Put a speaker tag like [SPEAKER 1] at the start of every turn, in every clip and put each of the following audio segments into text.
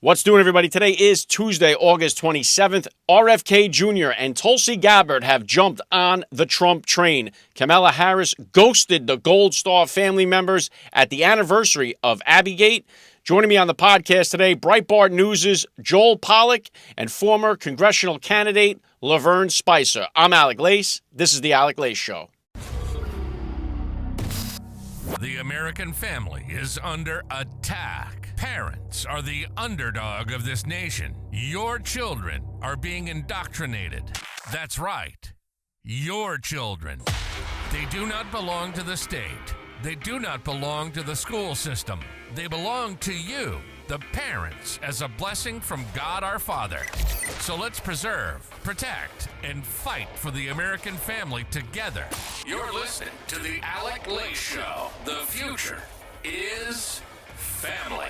[SPEAKER 1] What's doing, everybody? Today is Tuesday, August 27th. RFK Jr. and Tulsi Gabbard have jumped on the Trump train. Kamala Harris ghosted the Gold Star family members at the anniversary of Abigail Gate. Joining me on the podcast today, Breitbart News' Joel Pollak and former congressional candidate Lavern Spicer. I'm Alec Lace. This is the Alec Lace Show.
[SPEAKER 2] The American family is under attack. Parents are the underdog of this nation. Your children are being indoctrinated. That's right. Your children. They do not belong to the state. They do not belong to the school system. They belong to you, the parents, as a blessing from God our Father. So let's preserve, protect, and fight for the American family together. You're listening to the Alec Lace Show. The future is family.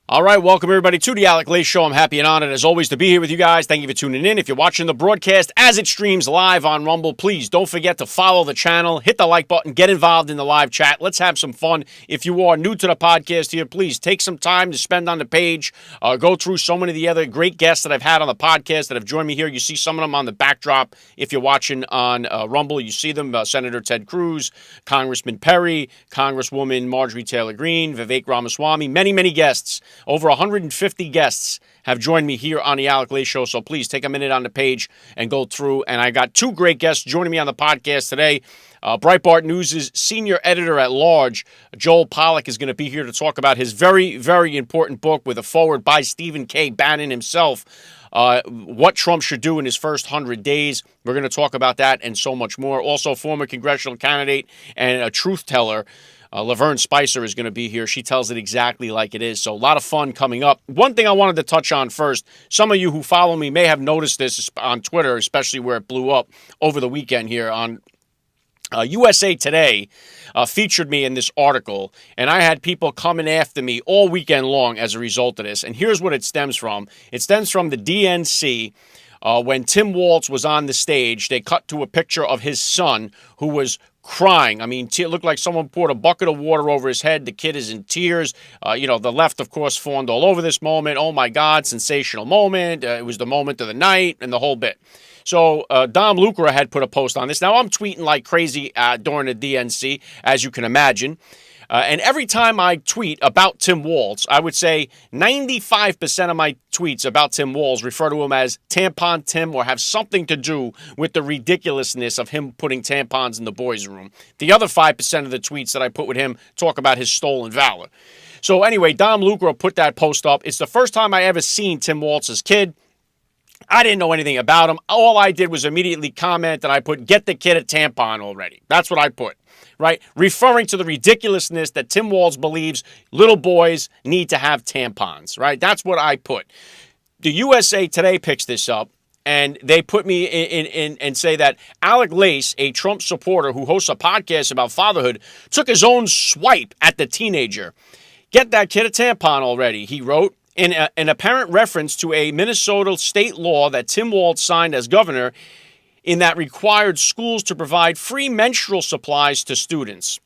[SPEAKER 1] All right, welcome everybody to the Alec Lace Show. I'm happy and honored as always to be here with you guys. Thank you for tuning in. If you're watching the broadcast as it streams live on Rumble, please don't forget to follow the channel, hit the like button, get involved in the live chat. Let's have some fun. If you are new to the podcast here, please take some time to spend on the page. Go through so many of the other great guests that I've had on the podcast that have joined me here. You see some of them on the backdrop. If you're watching on Rumble, you see them. Senator Ted Cruz, Congressman Perry, Congresswoman Marjorie Taylor Greene, Vivek Ramaswamy, many guests. Over 150 guests have joined me here on the Alec Lace Show, so please take a minute on the page and go through. And I got two great guests joining me on the podcast today. Breitbart News' senior editor-at-large, Joel Pollak, is going to be here to talk about his very, very important book with a foreword by Stephen K. Bannon himself, what Trump should do in his first 100 days. We're going to talk about that and so much more. Also, former congressional candidate and a truth teller, Lavern Spicer, is going to be here. She tells it exactly like it is. So a lot of fun coming up. One thing I wanted to touch on first, some of you who follow me may have noticed this on Twitter, especially where it blew up over the weekend here on USA Today featured me in this article, and I had people coming after me all weekend long as a result of this. And here's what it stems from. It stems from the DNC. When Tim Walz was on the stage, they cut to a picture of his son who was crying. I mean, it looked like someone poured a bucket of water over his head. The kid is in tears. The left, of course, fawned all over this moment. Oh, my God, sensational moment. It was the moment of the night and the whole bit. So Dom Lucra had put a post on this. Now, I'm tweeting like crazy during the DNC, as you can imagine. And every time I tweet about Tim Walz, I would say 95% of my tweets about Tim Walz refer to him as Tampon Tim or have something to do with the ridiculousness of him putting tampons in the boys' room. The other 5% of the tweets that I put with him talk about his stolen valor. So anyway, Dom Lucra put that post up. It's the first time I ever seen Tim Walz's kid. I didn't know anything about him. All I did was immediately comment, and I put, get the kid a tampon already. That's what I put, right? Referring to the ridiculousness that Tim Walz believes little boys need to have tampons, right? That's what I put. The USA Today picks this up, and they put me in and say that Alec Lace, a Trump supporter who hosts a podcast about fatherhood, took his own swipe at the teenager. Get that kid a tampon already, he wrote. In an apparent reference to a Minnesota state law that Tim Walz signed as governor in that required schools to provide free menstrual supplies to students.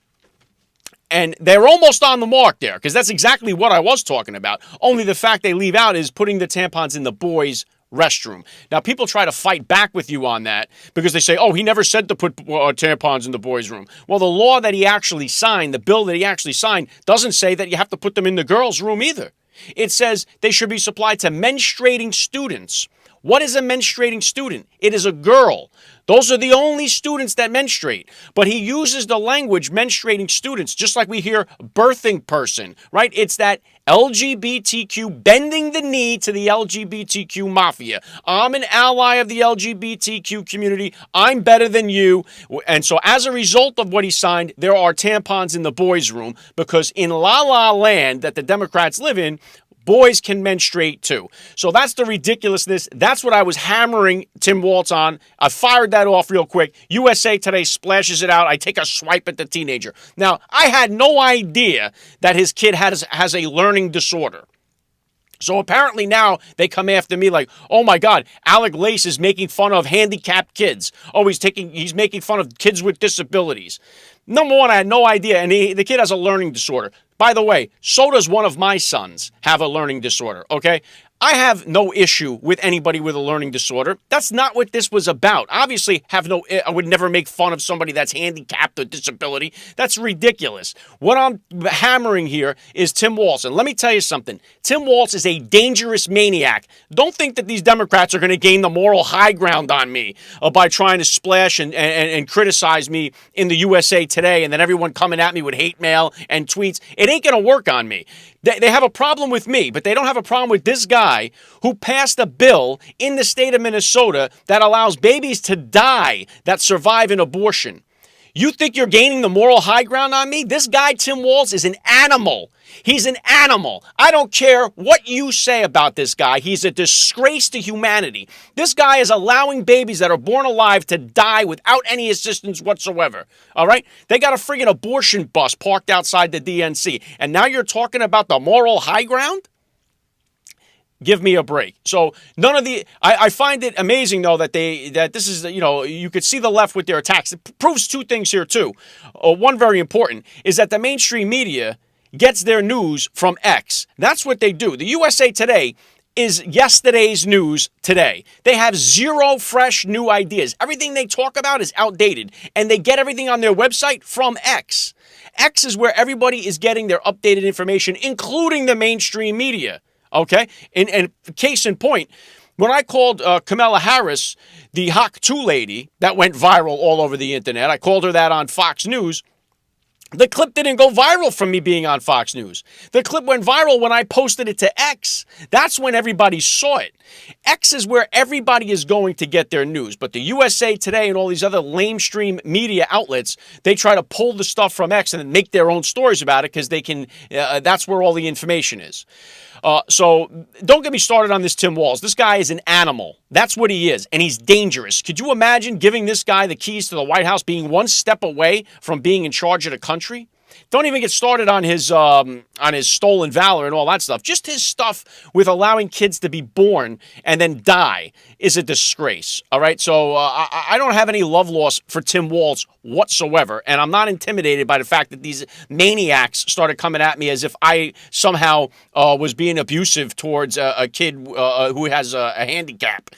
[SPEAKER 1] And they're almost on the mark there, because that's exactly what I was talking about. Only the fact they leave out is putting the tampons in the boys' restroom. Now, people try to fight back with you on that because they say, oh, he never said to put tampons in the boys' room. Well, the law that he actually signed, the bill that he actually signed, doesn't say that you have to put them in the girls' room either. It says they should be supplied to menstruating students. What is a menstruating student? It is a girl. Those are the only students that menstruate. But he uses the language menstruating students, just like we hear birthing person, right? It's that LGBTQ bending the knee to the LGBTQ mafia. I'm an ally of the LGBTQ community. I'm better than you. And so as a result of what he signed, there are tampons in the boys' room because in La La Land that the Democrats live in, boys can menstruate too. So that's the ridiculousness. That's what I was hammering Tim Walz on. I fired that off real quick. USA Today splashes it out. I take a swipe at the teenager. Now, I had no idea that his kid has a learning disorder. So apparently now they come after me like, oh my God, Alec Lace is making fun of handicapped kids. Oh, he's making fun of kids with disabilities. Number one, I had no idea, and the kid has a learning disorder. By the way, so does one of my sons have a learning disorder, okay? I have no issue with anybody with a learning disorder. That's not what this was about. Obviously, I would never make fun of somebody that's handicapped or disability. That's ridiculous. What I'm hammering here is Tim Walz. And let me tell you something. Tim Walz is a dangerous maniac. Don't think that these Democrats are going to gain the moral high ground on me by trying to splash and criticize me in the USA Today, and then everyone coming at me with hate mail and tweets. It ain't going to work on me. They have a problem with me, but they don't have a problem with this guy who passed a bill in the state of Minnesota that allows babies to die that survive an abortion. You think you're gaining the moral high ground on me? This guy, Tim Walz, is an animal. He's an animal. I don't care what you say about this guy. He's a disgrace to humanity. This guy is allowing babies that are born alive to die without any assistance whatsoever. All right? They got a friggin' abortion bus parked outside the DNC. And now you're talking about the moral high ground? Give me a break. So none of I find it amazing though that this is, you could see the left with their attacks. It proves two things here too. One very important is that the mainstream media gets their news from X. That's what they do. The USA Today is yesterday's news today. They have zero fresh new ideas. Everything they talk about is outdated, and they get everything on their website from X. X is where everybody is getting their updated information, including the mainstream media. Okay? And case in point, when I called Kamala Harris the Hawk 2 lady that went viral all over the internet, I called her that on Fox News. The clip didn't go viral from me being on Fox News. The clip went viral when I posted it to X. That's when everybody saw it. X is where everybody is going to get their news. But the USA Today and all these other lamestream media outlets, they try to pull the stuff from X and then make their own stories about it because they can. That's where all the information is. So don't get me started on this Tim Walz. This guy is an animal. That's what he is, and he's dangerous. Could you imagine giving this guy the keys to the White House, being one step away from being in charge of the country? Don't even get started on his stolen valor and all that stuff. Just his stuff with allowing kids to be born and then die is a disgrace. All right, so I don't have any love loss for Tim Walz whatsoever, and I'm not intimidated by the fact that these maniacs started coming at me as if I somehow was being abusive towards a kid who has a handicap.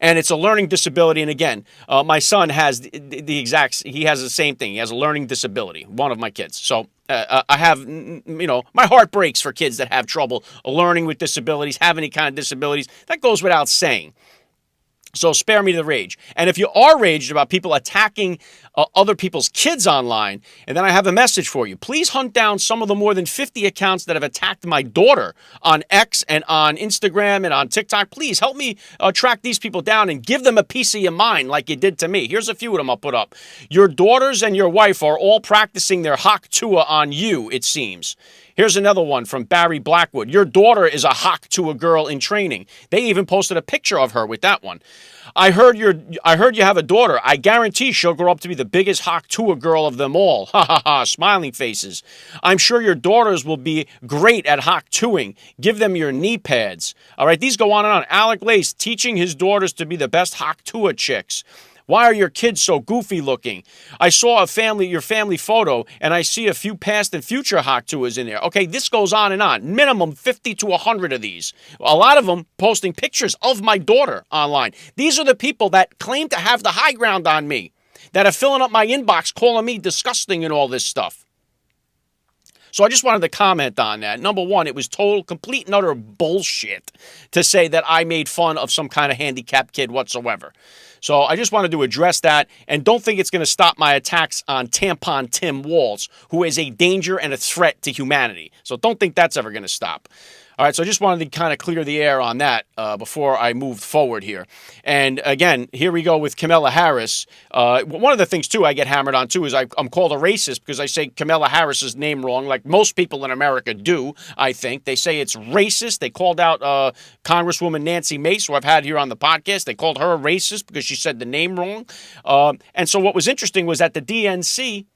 [SPEAKER 1] And it's a learning disability. And again, my son has he has the same thing. He has a learning disability, one of my kids. So I have, my heart breaks for kids that have trouble learning with disabilities, have any kind of disabilities. That goes without saying. So spare me the rage. And if you are raged about people attacking other people's kids online, and then I have a message for you. Please hunt down some of the more than 50 accounts that have attacked my daughter on X and on Instagram and on TikTok. Please help me track these people down and give them a piece of your mind like you did to me. Here's a few of them I'll put up. Your daughters and your wife are all practicing their Hawk Tua on you, it seems. Here's another one from Barry Blackwood. Your daughter is a Hawk Tua girl in training. They even posted a picture of her with that one. I heard you have a daughter. I guarantee she'll grow up to be the biggest Hawk Tua girl of them all. Ha ha ha, smiling faces. I'm sure your daughters will be great at Hawk Tuing. Give them your knee pads. All right, these go on and on. Alec Lace teaching his daughters to be the best Hawk Tua chicks. Why are your kids so goofy looking? I saw your family photo, and I see a few past and future Hawk Tuas in there. Okay, this goes on and on. Minimum 50 to 100 of these. A lot of them posting pictures of my daughter online. These are the people that claim to have the high ground on me, that are filling up my inbox, calling me disgusting and all this stuff. So I just wanted to comment on that. Number one, it was total, complete and utter bullshit to say that I made fun of some kind of handicapped kid whatsoever. So I just wanted to address that, and don't think it's going to stop my attacks on Tampon Tim Walz, who is a danger and a threat to humanity. So don't think that's ever going to stop. All right, so I just wanted to kind of clear the air on that before I moved forward here. And again, here we go with Kamala Harris. One of the things, too, I get hammered on, too, is I'm called a racist because I say Kamala Harris's name wrong, like most people in America do, I think. They say it's racist. They called out Congresswoman Nancy Mace, who I've had here on the podcast. They called her a racist because she said the name wrong. And so what was interesting was that the DNC,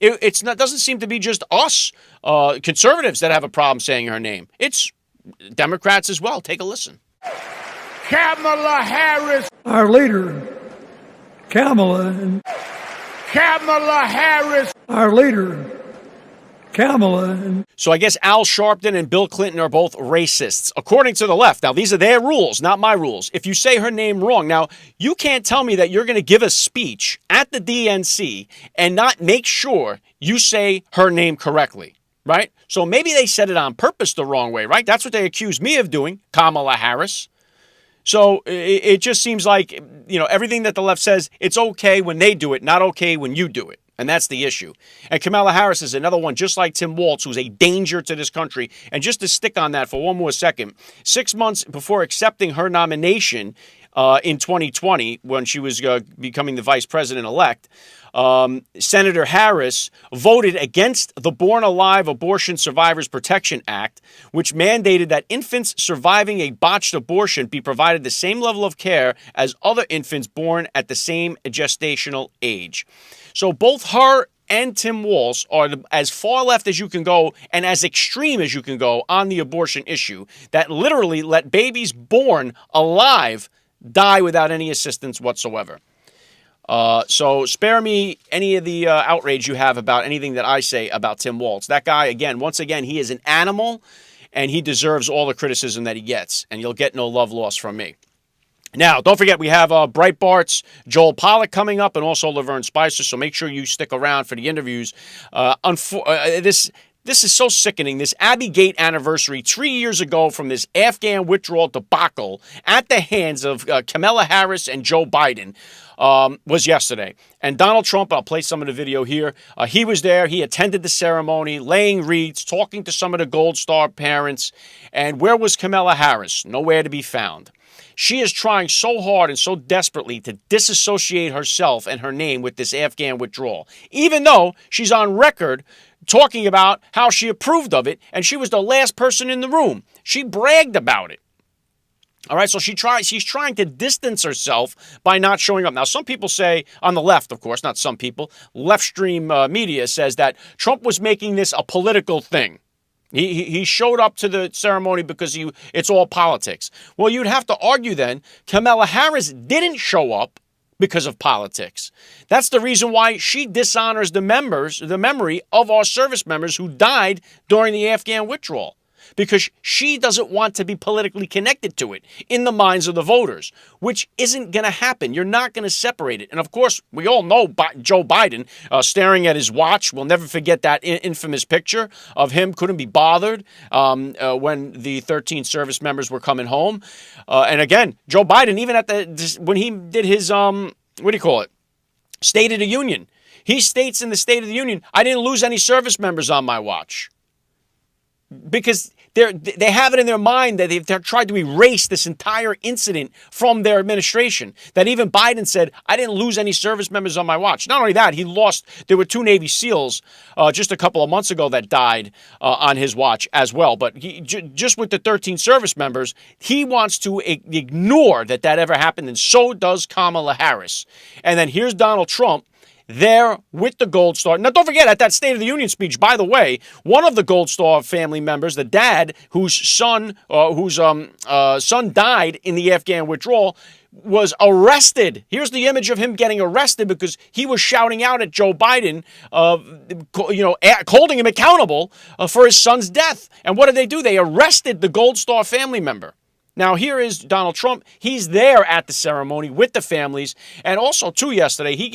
[SPEAKER 1] it doesn't seem to be just us conservatives that have a problem saying her name. It's Democrats as well. Take a listen.
[SPEAKER 3] Kamala Harris.
[SPEAKER 4] Our leader, Kamala.
[SPEAKER 3] Kamala Harris.
[SPEAKER 4] Our leader, Kamala.
[SPEAKER 1] So I guess Al Sharpton and Bill Clinton are both racists, according to the left. Now, these are their rules, not my rules. If you say her name wrong, now, you can't tell me that you're going to give a speech at the DNC and not make sure you say her name correctly, right? So maybe they said it on purpose the wrong way, right? That's what they accuse me of doing, Kamala Harris. So it just seems like, everything that the left says, it's okay when they do it, not okay when you do it. And that's the issue. And Kamala Harris is another one, just like Tim Walz, who's a danger to this country. And just to stick on that for one more second, 6 months before accepting her nomination in 2020, when she was becoming the vice president-elect, Senator Harris voted against the Born Alive Abortion Survivors Protection Act, which mandated that infants surviving a botched abortion be provided the same level of care as other infants born at the same gestational age. So both her and Tim Walz are as far left as you can go and as extreme as you can go on the abortion issue, that literally let babies born alive die without any assistance whatsoever. So spare me any of the outrage you have about anything that I say about Tim Walz. That guy, once again, he is an animal, and he deserves all the criticism that he gets, and you'll get no love lost from me. Now, don't forget, we have Breitbart's Joel Pollak coming up, and also Lavern Spicer, so make sure you stick around for the interviews. This is so sickening. This Abigail Gate anniversary 3 years ago from this Afghan withdrawal debacle at the hands of Kamala Harris and Joe Biden was yesterday. And Donald Trump, I'll play some of the video here. He was there. He attended the ceremony, laying wreaths, talking to some of the Gold Star parents. And where was Kamala Harris? Nowhere to be found. She is trying so hard and so desperately to disassociate herself and her name with this Afghan withdrawal, even though she's on record talking about how she approved of it, and she was the last person in the room. She bragged about it. All right, so she's trying to distance herself by not showing up. Now, some people say, on the left, of course, not some people, left-stream media says that Trump was making this a political thing. He showed up to the ceremony because it's all politics. Well, you'd have to argue then Kamala Harris didn't show up because of politics. That's the reason why she dishonors the memory of our service members who died during the Afghan withdrawal, because she doesn't want to be politically connected to it in the minds of the voters, which isn't going to happen. You're not going to separate it. And of course, we all know Joe Biden staring at his watch. We'll never forget that infamous picture of him couldn't be bothered when the 13 service members were coming home. And again, Joe Biden, even when he did his, State of the Union, he states in the State of the Union, I didn't lose any service members on my watch. Because they have it in their mind that they've tried to erase this entire incident from their administration. That even Biden said, I didn't lose any service members on my watch. Not only that, there were 2 Navy SEALs just a couple of months ago that died on his watch as well. But just with the 13 service members, he wants to ignore that ever happened, and so does Kamala Harris. And then here's Donald Trump there with the Gold Star. Now, don't forget, at that State of the Union speech, by the way, one of the Gold Star family members, the dad whose son died in the Afghan withdrawal, was arrested. Here's the image of him getting arrested because he was shouting out at Joe Biden, holding him accountable for his son's death. And what did they do? They arrested the Gold Star family member. Now, here is Donald Trump. He's there at the ceremony with the families. And also, too, yesterday, he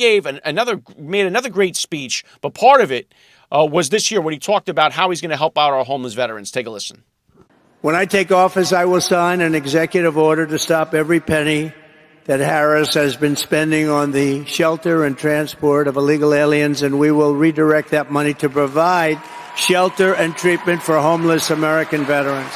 [SPEAKER 1] made another great speech. But part of it was this year when he talked about how he's going to help out our homeless veterans. Take a listen.
[SPEAKER 5] When I take office, I will sign an executive order to stop every penny that Harris has been spending on the shelter and transport of illegal aliens, and we will redirect that money to provide shelter and treatment for homeless American veterans.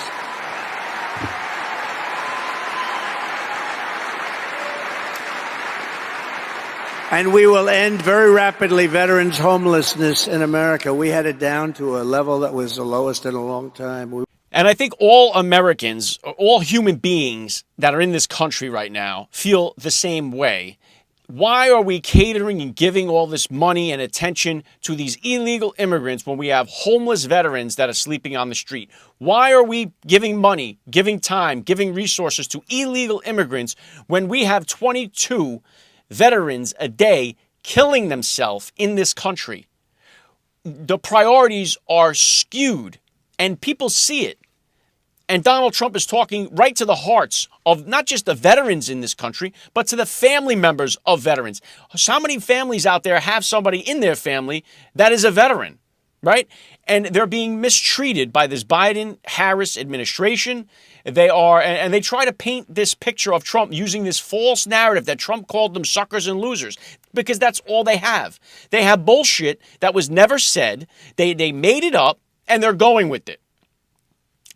[SPEAKER 5] And we will end very rapidly veterans' homelessness in America. We had it down to a level that was the lowest in a long time.
[SPEAKER 1] And I think all Americans, all human beings that are in this country right now feel the same way. Why are we catering and giving all this money and attention to these illegal immigrants when we have homeless veterans that are sleeping on the street? Why are we giving money, giving time, giving resources to illegal immigrants when we have 22 veterans a day killing themselves in this country? The priorities are skewed, and people see it. And Donald Trump is talking right to the hearts of not just the veterans in this country, but to the family members of veterans. So how many families out there have somebody in their family that is a veteran, right? And they're being mistreated by this Biden-Harris administration. They are, and they try to paint this picture of Trump using this false narrative that Trump called them suckers and losers, because that's all they have. They have bullshit that was never said. They made it up, and they're going with it.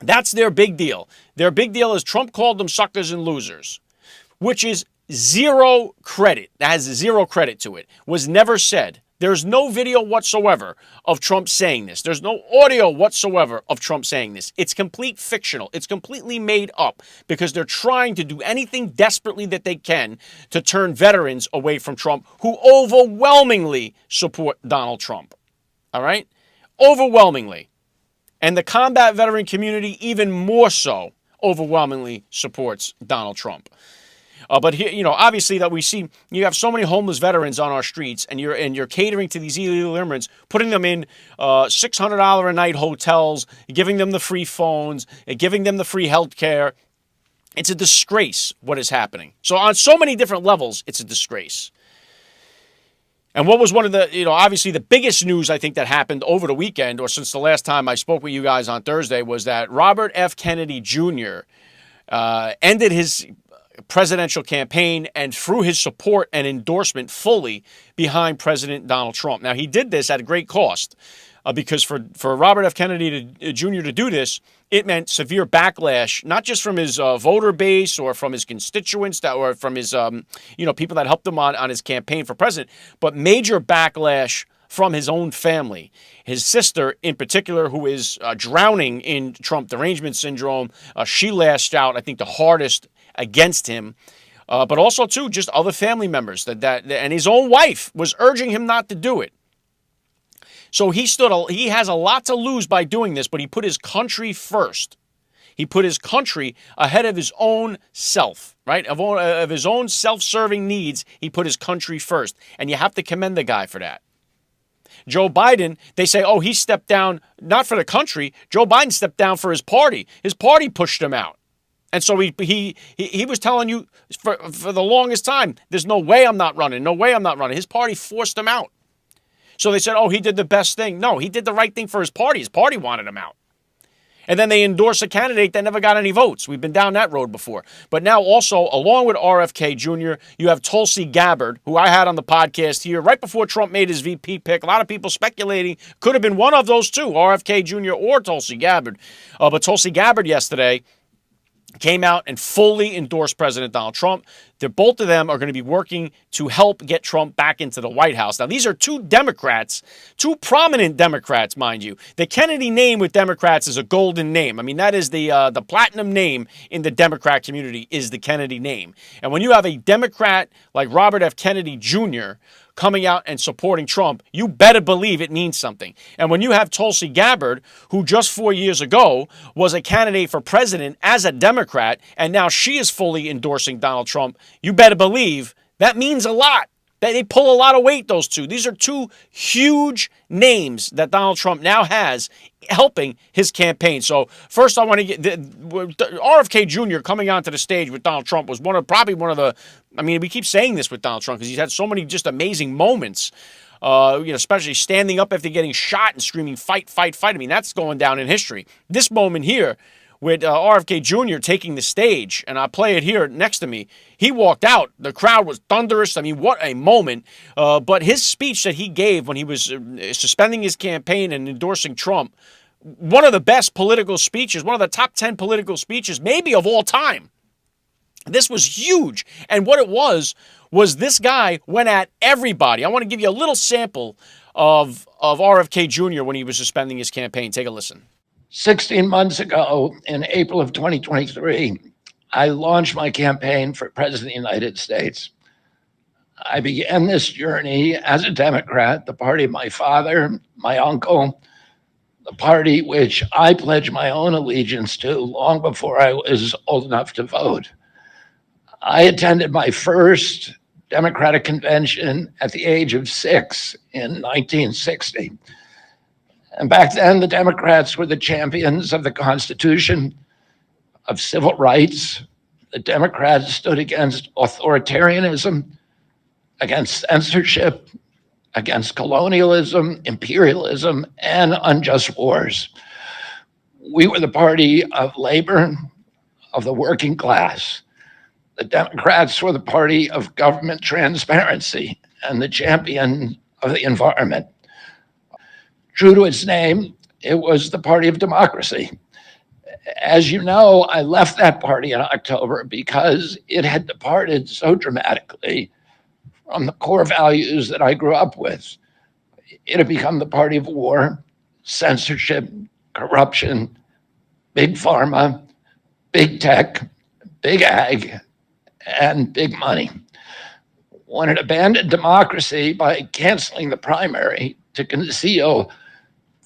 [SPEAKER 1] That's their big deal. Their big deal is Trump called them suckers and losers, which is zero credit. That has zero credit to it. Was never said. There's no video whatsoever of Trump saying this. There's no audio whatsoever of Trump saying this. It's complete fictional. It's completely made up because they're trying to do anything desperately that they can to turn veterans away from Trump, who overwhelmingly support Donald Trump. All right? Overwhelmingly. And the combat veteran community even more so overwhelmingly supports Donald Trump. But here, obviously that we see, you have so many homeless veterans on our streets, and you're catering to these illegal immigrants, putting them in $600 a night hotels, giving them the free phones, giving them the free health care. It's a disgrace what is happening. So on so many different levels, it's a disgrace. And what was one of the, obviously the biggest news I think that happened over the weekend, or since the last time I spoke with you guys on Thursday, was that Robert F. Kennedy Jr. Ended his presidential campaign and threw his support and endorsement fully behind President Donald Trump. Now, he did this at a great cost because for Robert F. Kennedy Jr. to do this, it meant severe backlash, not just from his voter base or from his constituents or from his, people that helped him on his campaign for president, but major backlash from his own family. His sister, in particular, who is drowning in Trump derangement syndrome, she lashed out, I think, the hardest against him. But also, too, just other family members and his own wife was urging him not to do it. So he has a lot to lose by doing this, but he put his country first. He put his country ahead of his own self, right? Of his own self-serving needs, he put his country first. And you have to commend the guy for that. Joe Biden, they say, he stepped down, not for the country. Joe Biden stepped down for his party. His party pushed him out. And so he was telling you for the longest time, there's no way I'm not running. No way I'm not running. His party forced him out. So they said, he did the best thing. No, he did the right thing for his party. His party wanted him out. And then they endorse a candidate that never got any votes. We've been down that road before. But now also, along with RFK Jr., you have Tulsi Gabbard, who I had on the podcast here right before Trump made his VP pick. A lot of people speculating could have been one of those two, RFK Jr. or Tulsi Gabbard. But Tulsi Gabbard yesterday came out and fully endorsed President Donald Trump. Both of them are going to be working to help get Trump back into the White House. Now, these are two Democrats, two prominent Democrats, mind you. The Kennedy name with Democrats is a golden name. I mean, that is the platinum name in the Democrat community is the Kennedy name. And when you have a Democrat like Robert F. Kennedy Jr. coming out and supporting Trump, you better believe it means something. And when you have Tulsi Gabbard, who just 4 years ago was a candidate for president as a Democrat, and now she is fully endorsing Donald Trump, you better believe that means a lot. They pull a lot of weight, those two. These are two huge names that Donald Trump now has helping his campaign. So first I want to get RFK Jr. coming onto the stage with Donald Trump was probably one of the, we keep saying this with Donald Trump because he's had so many just amazing moments, especially standing up after getting shot and screaming, fight, fight, fight. That's going down in history. This moment here with RFK Jr. taking the stage, and I'll play it here next to me. He walked out. The crowd was thunderous. What a moment. But his speech that he gave when he was suspending his campaign and endorsing Trump, one of the best political speeches, one of the top 10 political speeches, maybe of all time. This was huge. And what it was this guy went at everybody. I want to give you a little sample of RFK Jr. when he was suspending his campaign. Take a listen.
[SPEAKER 6] 16 months ago, in April of 2023, I launched my campaign for President of the United States. I began this journey as a Democrat, the party of my father, my uncle, the party which I pledged my own allegiance to long before I was old enough to vote. I attended my first Democratic convention at the age of 6 in 1960. And back then, the Democrats were the champions of the Constitution, of civil rights. The Democrats stood against authoritarianism, against censorship, against colonialism, imperialism, and unjust wars. We were the party of labor, of the working class. The Democrats were the party of government transparency and the champion of the environment. True to its name, it was the party of democracy. As you know, I left that party in October because it had departed so dramatically from the core values that I grew up with. It had become the party of war, censorship, corruption, big pharma, big tech, big ag, and big money. When it abandoned democracy by canceling the primary to conceal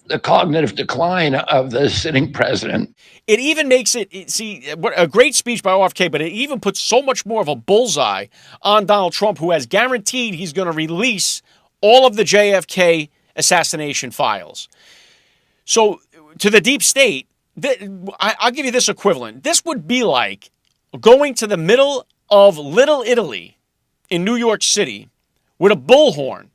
[SPEAKER 6] the cognitive decline of the sitting president.
[SPEAKER 1] It even makes it, see, what a great speech by RFK, but it even puts so much more of a bullseye on Donald Trump, who has guaranteed he's going to release all of the JFK assassination files. So to the deep state, I'll give you this equivalent. This would be like going to the middle of Little Italy in New York City with a bullhorn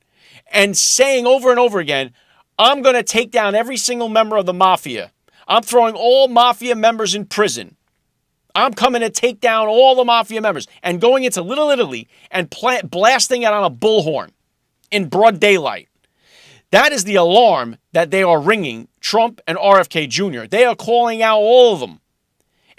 [SPEAKER 1] and saying over and over again, I'm going to take down every single member of the mafia. I'm throwing all mafia members in prison. I'm coming to take down all the mafia members, and going into Little Italy and blasting it on a bullhorn in broad daylight. That is the alarm that they are ringing Trump and RFK Jr. They are calling out all of them.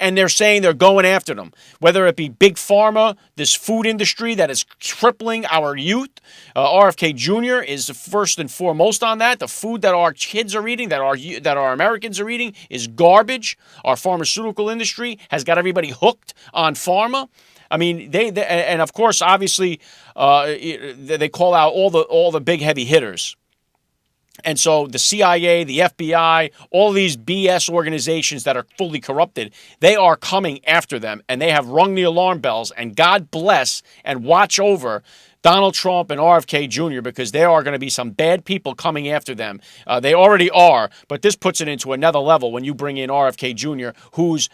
[SPEAKER 1] And they're saying they're going after them, whether it be big pharma, this food industry that is crippling our youth. RFK Jr. is first and foremost on that. The food that our kids are eating, that our Americans are eating, is garbage. Our pharmaceutical industry has got everybody hooked on pharma. I mean, they and of course, obviously, they call out all the big heavy hitters. And so the CIA, the FBI, all these BS organizations that are fully corrupted, they are coming after them, and they have rung the alarm bells. And God bless and watch over Donald Trump and RFK Jr., because there are going to be some bad people coming after them. They already are, but this puts it into another level when you bring in RFK Jr., whose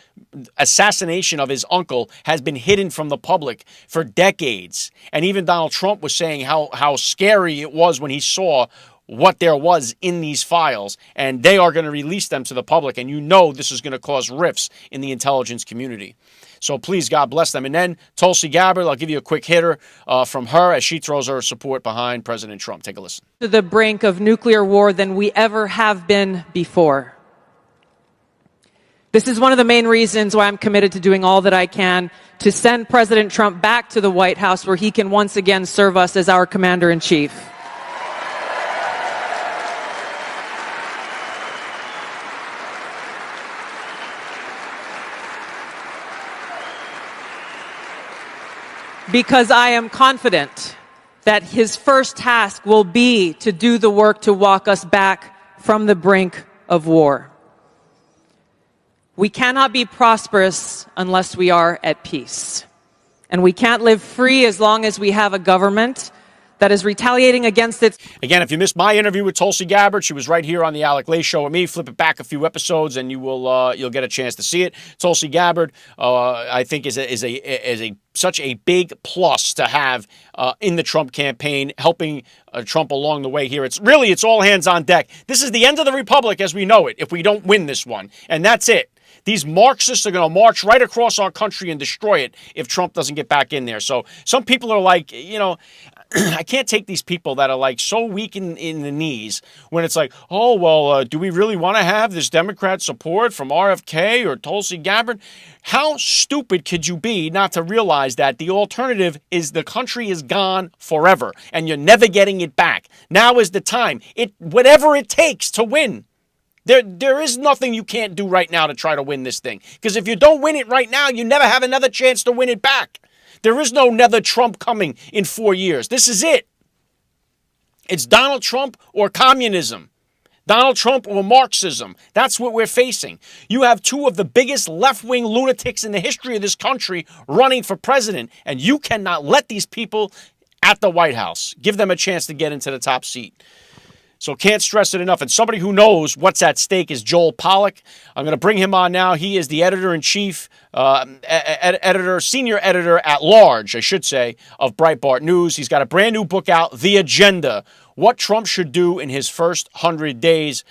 [SPEAKER 1] assassination of his uncle has been hidden from the public for decades. And even Donald Trump was saying how scary it was when he saw what there was in these files, and they are going to release them to the public, and you know this is going to cause rifts in the intelligence community. So please, God bless them. And then Tulsi Gabbard, I'll give you a quick hitter from her as she throws her support behind President Trump. Take a listen.
[SPEAKER 7] To the brink of nuclear war than we ever have been before. This is one of the main reasons why I'm committed to doing all that I can to send President Trump back to the White House, where he can once again serve us as our commander-in-chief. Because I am confident that his first task will be to do the work to walk us back from the brink of war. We cannot be prosperous unless we are at peace. And we can't live free as long as we have a government that is retaliating against its...
[SPEAKER 1] Again, if you missed my interview with Tulsi Gabbard, she was right here on the Alec Show with me. Flip it back a few episodes, and you'll get a chance to see it. Tulsi Gabbard, I think, is such a big plus to have in the Trump campaign, helping Trump along the way here. It's all hands on deck. This is the end of the republic as we know it if we don't win this one, and that's it. These Marxists are going to march right across our country and destroy it if Trump doesn't get back in there. So some people are like, I can't take these people that are like so weak in the knees when it's like, oh, well, do we really want to have this Democrat support from RFK or Tulsi Gabbard? How stupid could you be not to realize that the alternative is the country is gone forever and you're never getting it back? Now is the time. Whatever it takes to win. There is nothing you can't do right now to try to win this thing. Because if you don't win it right now, you never have another chance to win it back. There is no another Trump coming in 4 years. This is it. It's Donald Trump or communism. Donald Trump or Marxism. That's what we're facing. You have two of the biggest left-wing lunatics in the history of this country running for president, and you cannot let these people at the White House. Give them a chance to get into the top seat. So can't stress it enough. And somebody who knows what's at stake is Joel Pollak. I'm going to bring him on now. He is the editor-in-chief, senior editor at large, I should say, of Breitbart News. He's got a brand new book out, The Agenda, What Trump Should Do in His First 100 Days,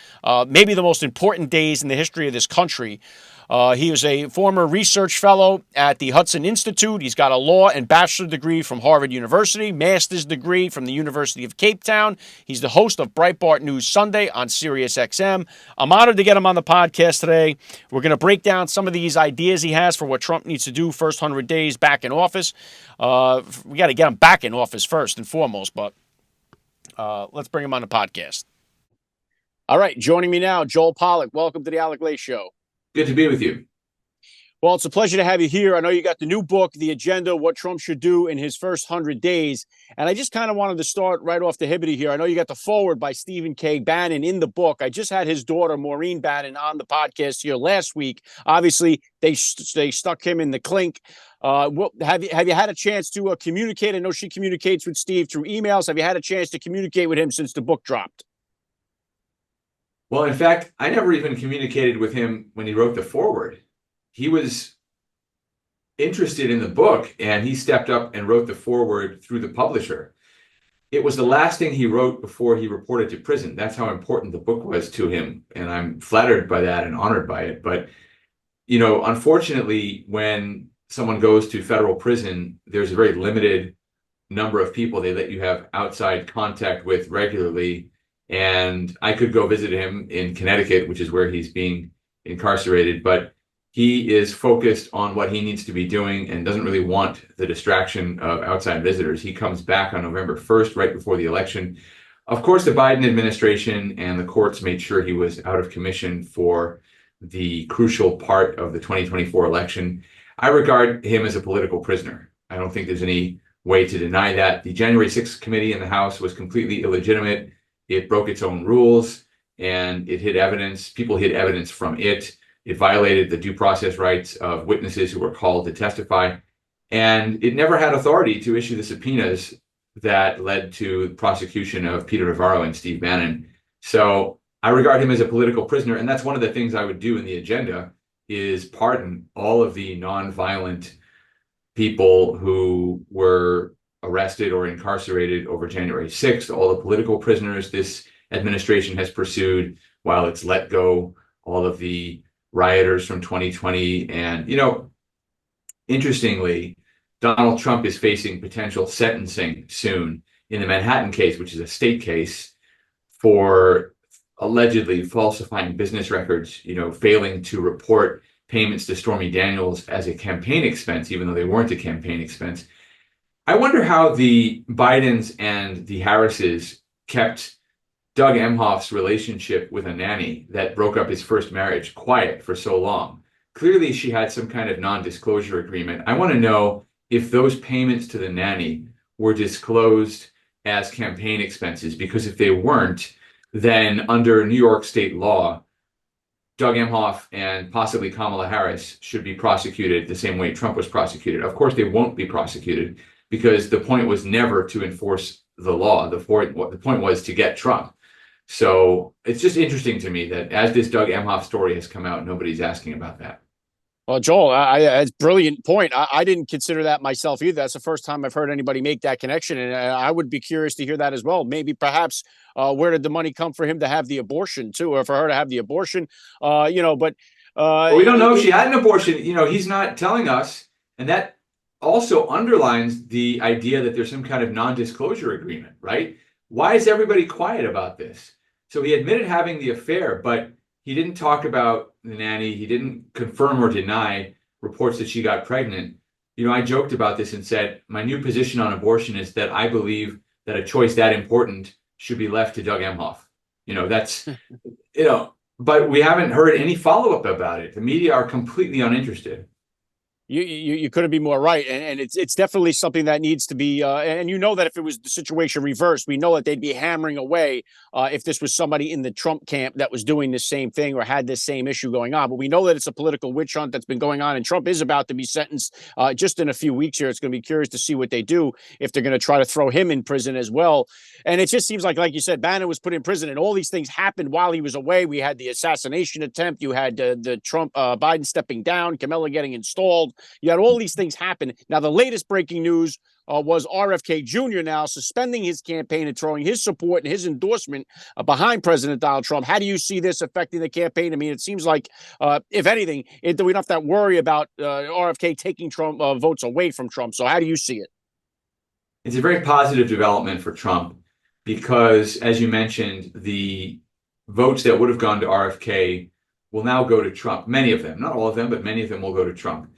[SPEAKER 1] maybe the most important days in the history of this country. He was a former research fellow at the Hudson Institute. He's got a law and bachelor's degree from Harvard University, master's degree from the University of Cape Town. He's the host of Breitbart News Sunday on SiriusXM. I'm honored to get him on the podcast today. We're going to break down some of these ideas he has for what Trump needs to do first 100 days back in office. We got to get him back in office first and foremost, but let's bring him on the podcast. All right, joining me now, Joel Pollak. Welcome to the Alec Show.
[SPEAKER 8] Good to be with you.
[SPEAKER 1] Well, it's a pleasure to have you here. I know you got the new book, The Agenda, What Trump Should Do in His First 100 Days. And I just kind of wanted to start right off the hibbity here. I know you got the foreword by Stephen K. Bannon in the book. I just had his daughter, Maureen Bannon, on the podcast here last week. Obviously, they stuck him in the clink. Have you had a chance to communicate? I know she communicates with Steve through emails. Have you had a chance to communicate with him since the book dropped?
[SPEAKER 8] Well, in fact, I never even communicated with him when he wrote the foreword. He was interested in the book, and he stepped up and wrote the foreword through the publisher. It was the last thing he wrote before he reported to prison. That's how important the book was to him, and I'm flattered by that and honored by it. But, you know, unfortunately, when someone goes to federal prison, there's a very limited number of people they let you have outside contact with regularly. And I could go visit him in Connecticut, which is where he's being incarcerated, but he is focused on what he needs to be doing and doesn't really want the distraction of outside visitors. He comes back on November 1st, right before the election. Of course, the Biden administration and the courts made sure he was out of commission for the crucial part of the 2024 election. I regard him as a political prisoner. I don't think there's any way to deny that. The January 6th committee in the House was completely illegitimate. It broke its own rules, and it hid evidence. People hid evidence from it. It violated the due process rights of witnesses who were called to testify. And it never had authority to issue the subpoenas that led to the prosecution of Peter Navarro and Steve Bannon. So I regard him as a political prisoner. And that's one of the things I would do in the agenda is pardon all of the nonviolent people who were arrested or incarcerated over January 6th, all the political prisoners this administration has pursued while it's let go all of the rioters from 2020. And, you know, interestingly, Donald Trump is facing potential sentencing soon in the Manhattan case, which is a state case, for allegedly falsifying business records, you know, failing to report payments to Stormy Daniels as a campaign expense, even though they weren't a campaign expense. I wonder how the Bidens and the Harrises kept Doug Emhoff's relationship with a nanny that broke up his first marriage quiet for so long. Clearly, she had some kind of non-disclosure agreement. I want to know if those payments to the nanny were disclosed as campaign expenses, because if they weren't, then under New York state law, Doug Emhoff and possibly Kamala Harris should be prosecuted the same way Trump was prosecuted. Of course, they won't be prosecuted, because the point was never to enforce the law. The point was to get Trump. So it's just interesting to me that as this Doug Emhoff story has come out, nobody's asking about that.
[SPEAKER 1] Well, Joel, it's a brilliant point. I didn't consider that myself either. That's the first time I've heard anybody make that connection. And I would be curious to hear that as well. Maybe perhaps where did the money come for him to have the abortion too, or for her to have the abortion, but we
[SPEAKER 8] don't know if she had an abortion. You know, he's not telling us. And that also underlines the idea that there's some kind of non-disclosure agreement, right? Why is everybody quiet about this? So he admitted having the affair, but he didn't talk about the nanny. He didn't confirm or deny reports that she got pregnant. You know, I joked about this and said, my new position on abortion is that I believe that a choice that important should be left to Doug Emhoff. You know, that's, but we haven't heard any follow-up about it. The media are completely uninterested.
[SPEAKER 1] You couldn't be more right, and it's definitely something that needs to be. And you know that if it was the situation reversed, we know that they'd be hammering away if this was somebody in the Trump camp that was doing the same thing or had this same issue going on. But we know that it's a political witch hunt that's been going on, and Trump is about to be sentenced just in a few weeks here. It's going to be curious to see what they do if they're going to try to throw him in prison as well. And it just seems like you said, Bannon was put in prison, and all these things happened while he was away. We had the assassination attempt. You had the Trump Biden stepping down, Kamala getting installed. You had all these things happen. Now, the latest breaking news was RFK Jr. now suspending his campaign and throwing his support and his endorsement behind President Donald Trump. How do you see this affecting the campaign? I mean, it seems like, if anything, we don't have to worry about RFK taking Trump votes away from Trump. So how do you see it?
[SPEAKER 8] It's a very positive development for Trump because, as you mentioned, the votes that would have gone to RFK will now go to Trump. Many of them, not all of them, but many of them will go to Trump.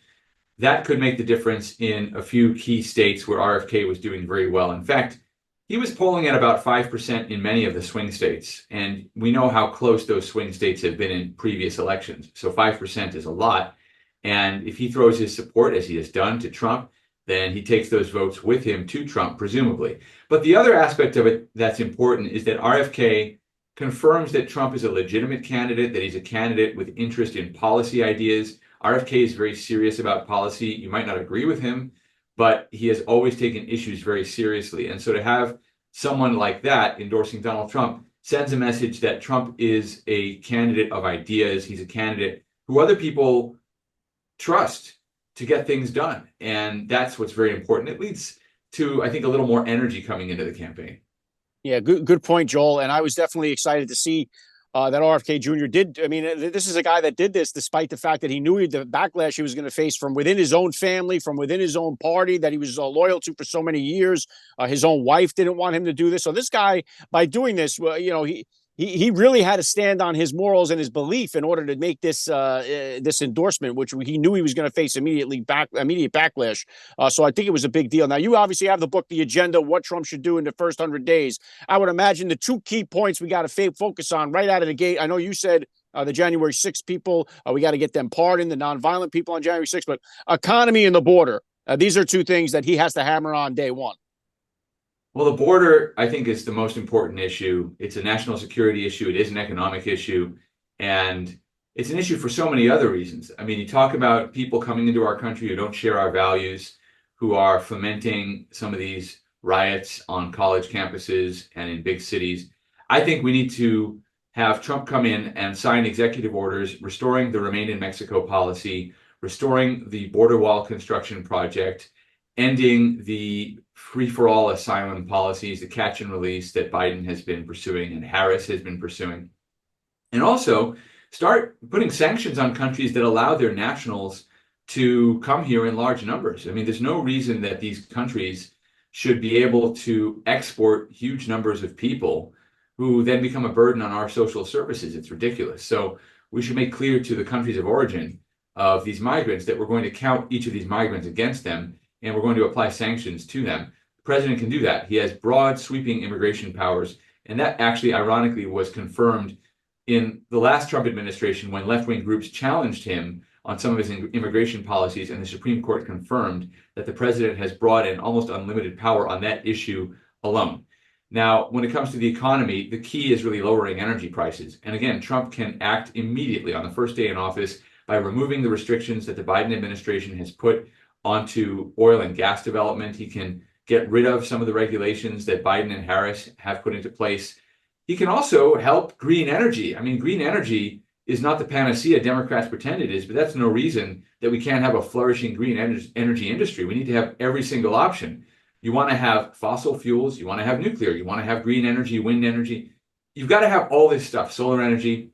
[SPEAKER 8] That could make the difference in a few key states where RFK was doing very well. In fact, he was polling at about 5% in many of the swing states. And we know how close those swing states have been in previous elections. So 5% is a lot. And if he throws his support, as he has done, to Trump, then he takes those votes with him to Trump, presumably. But the other aspect of it that's important is that RFK confirms that Trump is a legitimate candidate, that he's a candidate with interest in policy ideas. RFK is very serious about policy. You might not agree with him, but he has always taken issues very seriously. And so to have someone like that endorsing Donald Trump sends a message that Trump is a candidate of ideas. He's a candidate who other people trust to get things done. And that's what's very important. It leads to, I think, a little more energy coming into the campaign.
[SPEAKER 1] Yeah, good point, Joel. And I was definitely excited to see that RFK Jr. did. I mean, this is a guy that did this despite the fact that he knew the backlash he was going to face from within his own family, from within his own party that he was loyal to for so many years. His own wife didn't want him to do this. So this guy, by doing this, he really had to stand on his morals and his belief in order to make this this endorsement, which he knew he was going to face immediate backlash. So I think it was a big deal. Now, you obviously have the book, The Agenda, What Trump Should Do in the First 100 Days. I would imagine the two key points we got to focus on right out of the gate. I know you said the January 6th people, we got to get them pardoned, the nonviolent people on January 6th, but economy and the border. These are two things that he has to hammer on day one.
[SPEAKER 8] Well, the border, I think, is the most important issue. It's a national security issue. It is an economic issue. And it's an issue for so many other reasons. I mean, you talk about people coming into our country who don't share our values, who are fomenting some of these riots on college campuses and in big cities. I think we need to have Trump come in and sign executive orders restoring the Remain in Mexico policy, restoring the border wall construction project, ending the free-for-all asylum policies, the catch and release that Biden has been pursuing and Harris has been pursuing, and also start putting sanctions on countries that allow their nationals to come here in large numbers. I mean, there's no reason that these countries should be able to export huge numbers of people who then become a burden on our social services. It's ridiculous. So we should make clear to the countries of origin of these migrants that we're going to count each of these migrants against them, and we're going to apply sanctions to them. The president can do that. He has broad, sweeping immigration powers, and that actually, ironically, was confirmed in the last Trump administration when left-wing groups challenged him on some of his immigration policies, and the Supreme Court confirmed that the president has broad and almost unlimited power on that issue alone. Now, when it comes to the economy, the key is really lowering energy prices. And again, Trump can act immediately on the first day in office by removing the restrictions that the Biden administration has put onto oil and gas development. He can get rid of some of the regulations that Biden and Harris have put into place. He can also help green energy. I mean, green energy is not the panacea Democrats pretend it is, but that's no reason that we can't have a flourishing green energy industry. We need to have every single option. You want to have fossil fuels, you want to have nuclear, you want to have green energy, wind energy. You've got to have all this stuff, solar energy.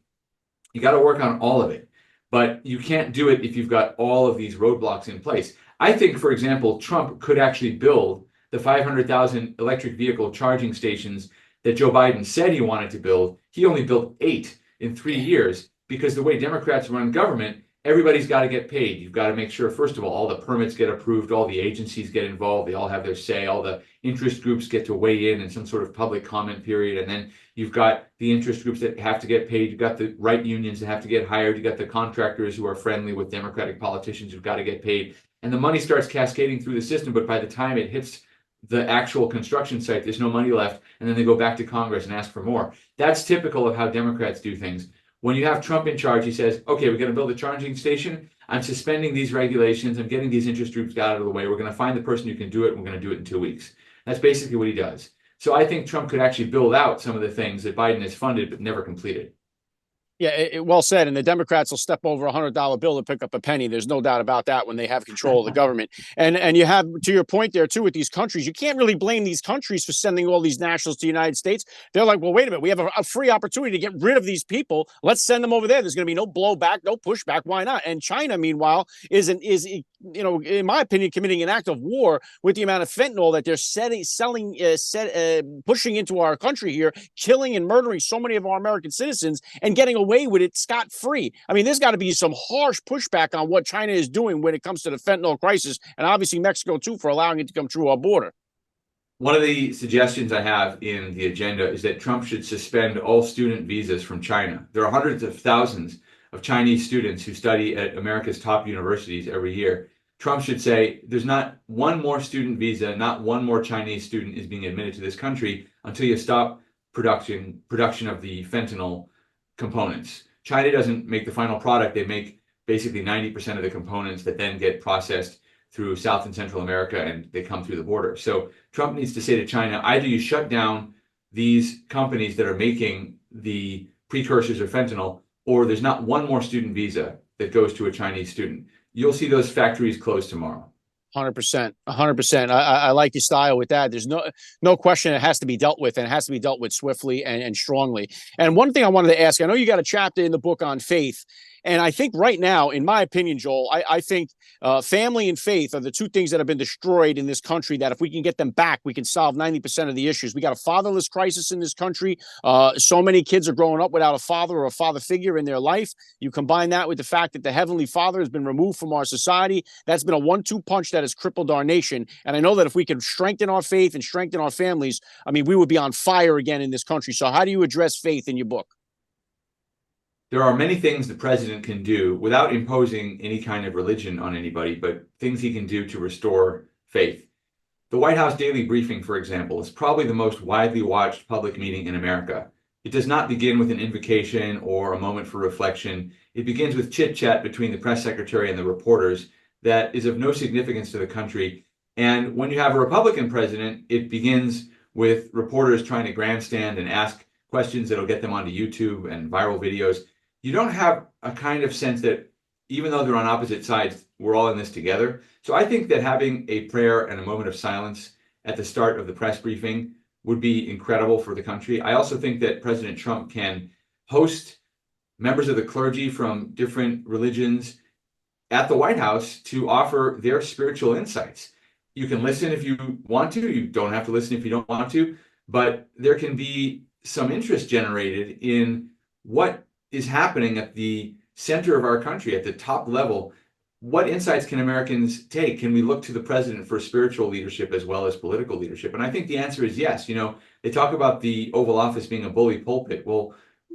[SPEAKER 8] You got to work on all of it, but you can't do it if you've got all of these roadblocks in place. I think, for example, Trump could actually build the 500,000 electric vehicle charging stations that Joe Biden said he wanted to build. He only built 8 in 3 years because the way Democrats run government, everybody's got to get paid. You've got to make sure, first of all the permits get approved, all the agencies get involved, they all have their say, all the interest groups get to weigh in some sort of public comment period. And then you've got the interest groups that have to get paid. You've got the right unions that have to get hired. You've got the contractors who are friendly with Democratic politicians who've got to get paid. And the money starts cascading through the system. But by the time it hits the actual construction site, there's no money left. And then they go back to Congress and ask for more. That's typical of how Democrats do things. When you have Trump in charge, he says, okay, we're going to build a charging station. I'm suspending these regulations. I'm getting these interest groups out of the way. We're going to find the person who can do it. And we're going to do it in 2 weeks. That's basically what he does. So I think Trump could actually build out some of the things that Biden has funded but never completed.
[SPEAKER 1] Yeah, well said. And the Democrats will step over $100 bill to pick up a penny. There's no doubt about that when they have control of the government. And you have, to your point there, too, with these countries, you can't really blame these countries for sending all these nationals to the United States. They're like, well, wait a minute. We have a free opportunity to get rid of these people. Let's send them over there. There's going to be no blowback, no pushback. Why not? And China, meanwhile, is in my opinion, committing an act of war with the amount of fentanyl that they're pushing into our country here, killing and murdering so many of our American citizens and getting away with it scot-free. I mean, there's got to be some harsh pushback on what China is doing when it comes to the fentanyl crisis, and obviously Mexico, too, for allowing it to come through our border.
[SPEAKER 8] One of the suggestions I have in the agenda is that Trump should suspend all student visas from China. There are hundreds of thousands of Chinese students who study at America's top universities every year. Trump should say there's not one more student visa, not one more Chinese student is being admitted to this country until you stop production of the fentanyl components. China doesn't make the final product. They make basically 90% of the components that then get processed through South and Central America, and they come through the border. So Trump needs to say to China, either you shut down these companies that are making the precursors of fentanyl, or there's not one more student visa that goes to a Chinese student. You'll see those factories close tomorrow.
[SPEAKER 1] 100%. I like your style with that. There's no question it has to be dealt with, and it has to be dealt with swiftly and strongly. And one thing I wanted to ask, I know you got a chapter in the book on faith. And I think right now, in my opinion, Joel, I think family and faith are the two things that have been destroyed in this country, that if we can get them back, we can solve 90% of the issues. We got a fatherless crisis in this country. So many kids are growing up without a father or a father figure in their life. You combine that with the fact that the Heavenly Father has been removed from our society. That's been a 1-2 punch that has crippled our nation. And I know that if we can strengthen our faith and strengthen our families, I mean, we would be on fire again in this country. So how do you address faith in your book?
[SPEAKER 8] There are many things the president can do without imposing any kind of religion on anybody, but things he can do to restore faith. The White House daily briefing, for example, is probably the most widely watched public meeting in America. It does not begin with an invocation or a moment for reflection. It begins with chit-chat between the press secretary and the reporters that is of no significance to the country. And when you have a Republican president, it begins with reporters trying to grandstand and ask questions that'll get them onto YouTube and viral videos. You don't have a kind of sense that even though they're on opposite sides, we're all in this together. So I think that having a prayer and a moment of silence at the start of the press briefing would be incredible for the country. I also think that President Trump can host members of the clergy from different religions at the White House to offer their spiritual insights. You can listen if you want to. You don't have to listen if you don't want to. But there can be some interest generated in what is happening at the center of our country, at the top level. What insights can Americans take? Can we look to the president for spiritual leadership as well as political leadership? And I think the answer is yes. You know, they talk about the Oval Office being a bully pulpit. Well,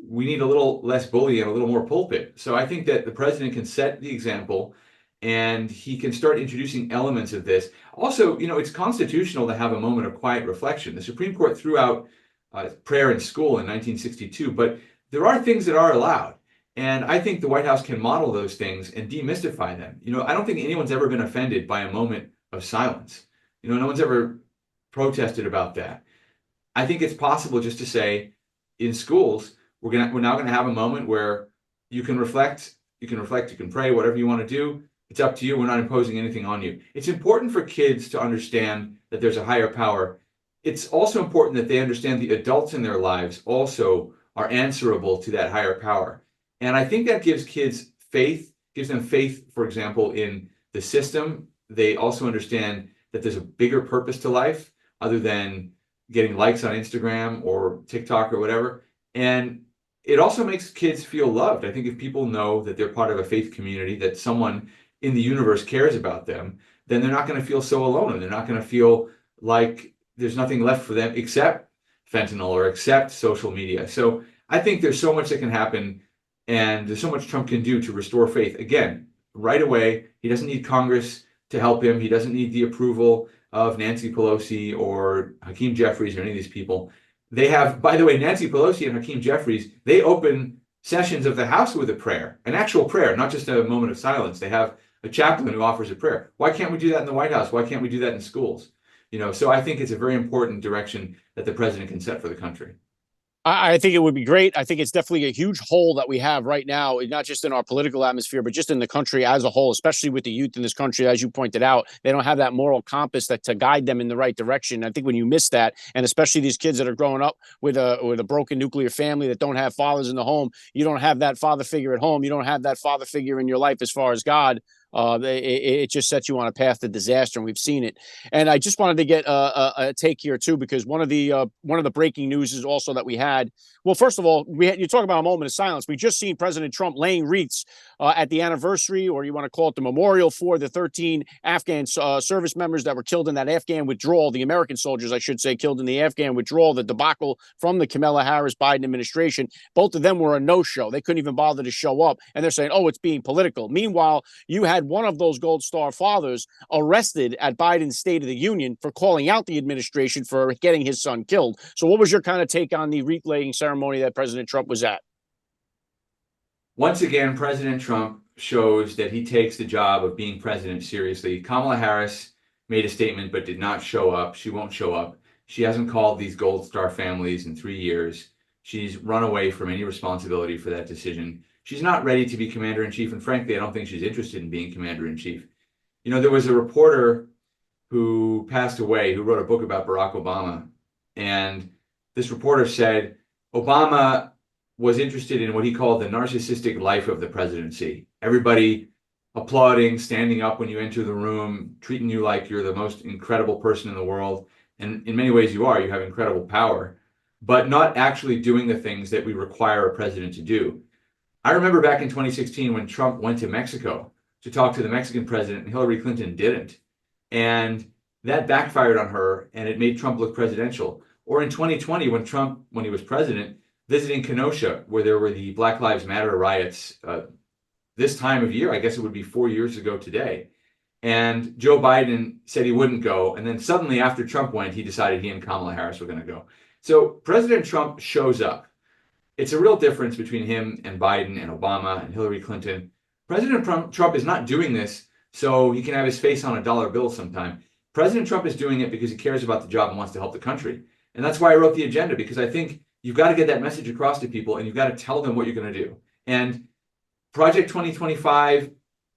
[SPEAKER 8] we need a little less bully and a little more pulpit. So I think that the president can set the example, and he can start introducing elements of this. Also, you know, it's constitutional to have a moment of quiet reflection. The Supreme Court threw out prayer in school in 1962, but there are things that are allowed. And I think the White House can model those things and demystify them. You know, I don't think anyone's ever been offended by a moment of silence. You know, no one's ever protested about that. I think it's possible just to say, in schools, we're now going to have a moment where you can reflect, you can pray, whatever you want to do. It's up to you. We're not imposing anything on you. It's important for kids to understand that there's a higher power. It's also important that they understand the adults in their lives also are answerable to that higher power. And I think that gives kids faith, gives them faith, for example, in the system. They also understand that there's a bigger purpose to life other than getting likes on Instagram or TikTok or whatever. And it also makes kids feel loved. I think if people know that they're part of a faith community, that someone in the universe cares about them, then they're not going to feel so alone, and they're not going to feel like there's nothing left for them except fentanyl or except social media. So I think there's so much that can happen, and there's so much Trump can do to restore faith. Again, right away, he doesn't need Congress to help him. He doesn't need the approval of Nancy Pelosi or Hakeem Jeffries or any of these people. They have, by the way, Nancy Pelosi and Hakeem Jeffries, they open sessions of the House with a prayer, an actual prayer, not just a moment of silence. They have a chaplain who offers a prayer. Why can't we do that in the White House? Why can't we do that in schools? So I think it's a very important direction that the president can set for the country.
[SPEAKER 1] I think it would be great. I think it's definitely a huge hole that we have right now, not just in our political atmosphere, but just in the country as a whole, especially with the youth in this country. As you pointed out, they don't have that moral compass to guide them in the right direction. I think when you miss that, and especially these kids that are growing up with a broken nuclear family that don't have fathers in the home, you don't have that father figure at home. You don't have that father figure in your life as far as God. It just sets you on a path to disaster, and we've seen it. And I just wanted to get a take here too, because one of the breaking news is also that we had. Well, first of all, you talk about a moment of silence. We just seen President Trump laying wreaths at the anniversary, or you want to call it the memorial, for the 13 Afghan service members that were killed in that Afghan withdrawal. The American soldiers, I should say, killed in the Afghan withdrawal, the debacle from the Kamala Harris Biden administration. Both of them were a no-show. They couldn't even bother to show up, and they're saying, "Oh, it's being political." Meanwhile, you had one of those Gold Star fathers arrested at Biden's State of the Union for calling out the administration for getting his son killed. So what was your kind of take on the wreath laying ceremony that President Trump was at?
[SPEAKER 8] Once again, President Trump shows that he takes the job of being president seriously. Kamala Harris made a statement but did not show up. She won't show up. She hasn't called these Gold Star families in 3 years. She's run away from any responsibility for that decision. She's not ready to be commander-in-chief, and frankly, I don't think she's interested in being commander-in-chief. There was a reporter who passed away who wrote a book about Barack Obama, and this reporter said Obama was interested in what he called the narcissistic life of the presidency. Everybody applauding, standing up when you enter the room, treating you like you're the most incredible person in the world. And in many ways you are. You have incredible power, but not actually doing the things that we require a president to do. I remember back in 2016 when Trump went to Mexico to talk to the Mexican president and Hillary Clinton didn't. And that backfired on her, and it made Trump look presidential. Or in 2020 when Trump, when he was president, visiting Kenosha, where there were the Black Lives Matter riots this time of year, I guess it would be 4 years ago today. And Joe Biden said he wouldn't go. And then suddenly after Trump went, he decided he and Kamala Harris were going to go. So President Trump shows up. It's a real difference between him and Biden and Obama and Hillary Clinton. President Trump is not doing this so he can have his face on a dollar bill sometime. President Trump is doing it because he cares about the job and wants to help the country. And that's why I wrote the agenda, because I think you've got to get that message across to people, and you've got to tell them what you're going to do. And Project 2025,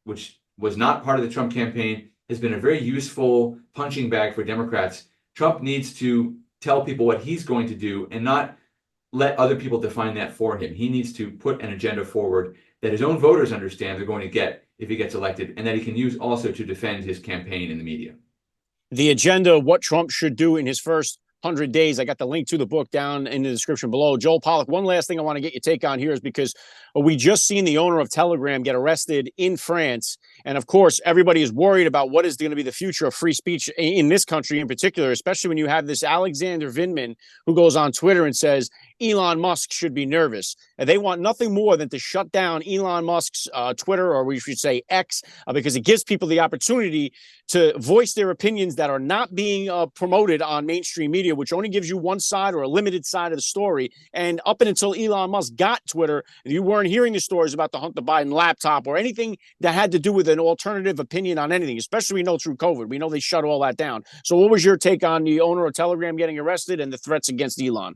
[SPEAKER 8] which was not part of the Trump campaign, has been a very useful punching bag for Democrats. Trump needs to tell people what he's going to do and not let other people define that for him. He needs to put an agenda forward that his own voters understand they're going to get if he gets elected, and that he can use also to defend his campaign in the media.
[SPEAKER 1] The agenda, what Trump should do in his first 100 days. I got the link to the book down in the description below. Joel Pollak, one last thing I want to get your take on here is because we just seen the owner of Telegram get arrested in France. And of course, everybody is worried about what is going to be the future of free speech in this country in particular, especially when you have this Alexander Vindman who goes on Twitter and says Elon Musk should be nervous. And they want nothing more than to shut down Elon Musk's Twitter, or we should say X, because it gives people the opportunity to voice their opinions that are not being promoted on mainstream media, which only gives you one side or a limited side of the story. And up until Elon Musk got Twitter, you weren't hearing the stories about the Hunter Biden laptop or anything that had to do with an alternative opinion on anything, especially we know through COVID. We know they shut all that down. So what was your take on the owner of Telegram getting arrested and the threats against Elon?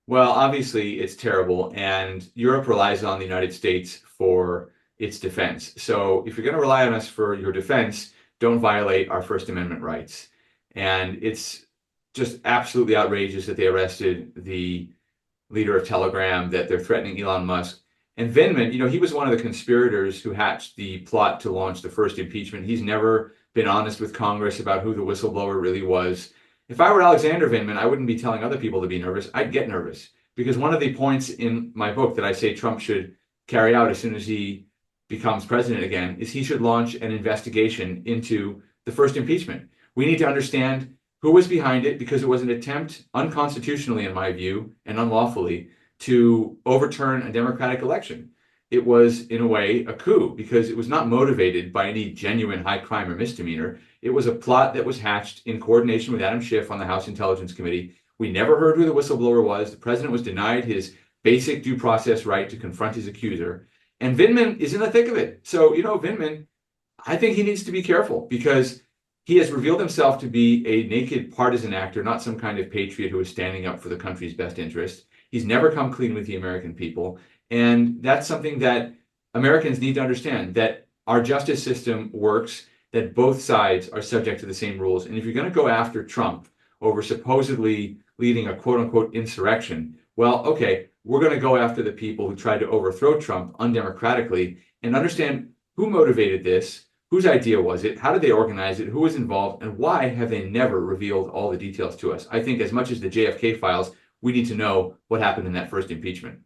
[SPEAKER 8] Well, obviously, it's terrible, and Europe relies on the United States for its defense. So if you're going to rely on us for your defense, don't violate our First Amendment rights. And it's just absolutely outrageous that they arrested the leader of Telegram, that they're threatening Elon Musk. And Vindman, you know, he was one of the conspirators who hatched the plot to launch the first impeachment. He's never been honest with Congress about who the whistleblower really was. If I were Alexander Vindman, I wouldn't be telling other people to be nervous. I'd get nervous, because one of the points in my book that I say Trump should carry out as soon as he becomes president again is he should launch an investigation into the first impeachment. We need to understand who was behind it, because it was an attempt, unconstitutionally in my view, and unlawfully, to overturn a democratic election. It was, in a way, a coup, because it was not motivated by any genuine high crime or misdemeanor. It was a plot that was hatched in coordination with Adam Schiff on the House Intelligence Committee. We never heard who the whistleblower was. The president was denied his basic due process right to confront his accuser. And Vindman is in the thick of it. So, Vindman, I think he needs to be careful, because he has revealed himself to be a naked partisan actor, not some kind of patriot who is standing up for the country's best interest. He's never come clean with the American people. And that's something that Americans need to understand, that our justice system works, that both sides are subject to the same rules. And if you're going to go after Trump over supposedly leading a quote unquote insurrection, well, okay, we're going to go after the people who tried to overthrow Trump undemocratically, and understand who motivated this. Whose idea was it? How did they organize it? Who was involved? And why have they never revealed all the details to us? I think as much as the JFK files, we need to know what happened in that first impeachment.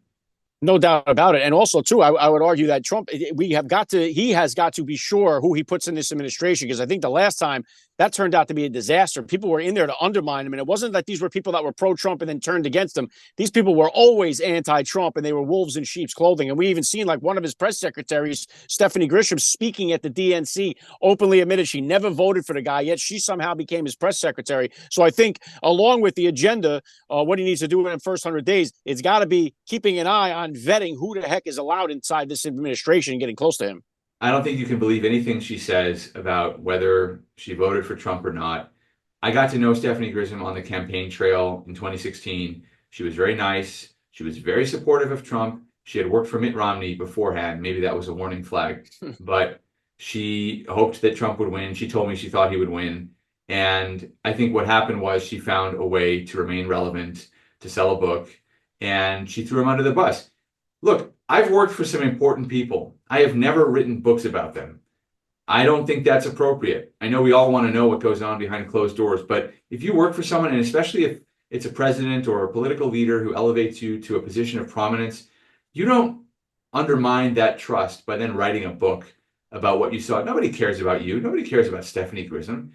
[SPEAKER 1] No doubt about it. And also, too, I would argue that Trump, he has got to be sure who he puts in this administration, because I think the last time that turned out to be a disaster. People were in there to undermine him. And it wasn't that these were people that were pro-Trump and then turned against him. These people were always anti-Trump, and they were wolves in sheep's clothing. And we even seen like one of his press secretaries, Stephanie Grisham, speaking at the DNC, openly admitted she never voted for the guy, yet she somehow became his press secretary. So I think along with the agenda, what he needs to do in the first 100 days, it's got to be keeping an eye on vetting who the heck is allowed inside this administration and getting close to him.
[SPEAKER 8] I don't think you can believe anything she says about whether she voted for Trump or not. I got to know Stephanie Grisham on the campaign trail in 2016. She was very nice. She was very supportive of Trump. She had worked for Mitt Romney beforehand. Maybe that was a warning flag, but she hoped that Trump would win. She told me she thought he would win. And I think what happened was she found a way to remain relevant, to sell a book, and she threw him under the bus. Look, I've worked for some important people. I have never written books about them. I don't think that's appropriate. I know we all want to know what goes on behind closed doors, but if you work for someone, and especially if it's a president or a political leader who elevates you to a position of prominence, you don't undermine that trust by then writing a book about what you saw. Nobody cares about you. Nobody cares about Stephanie Grisham.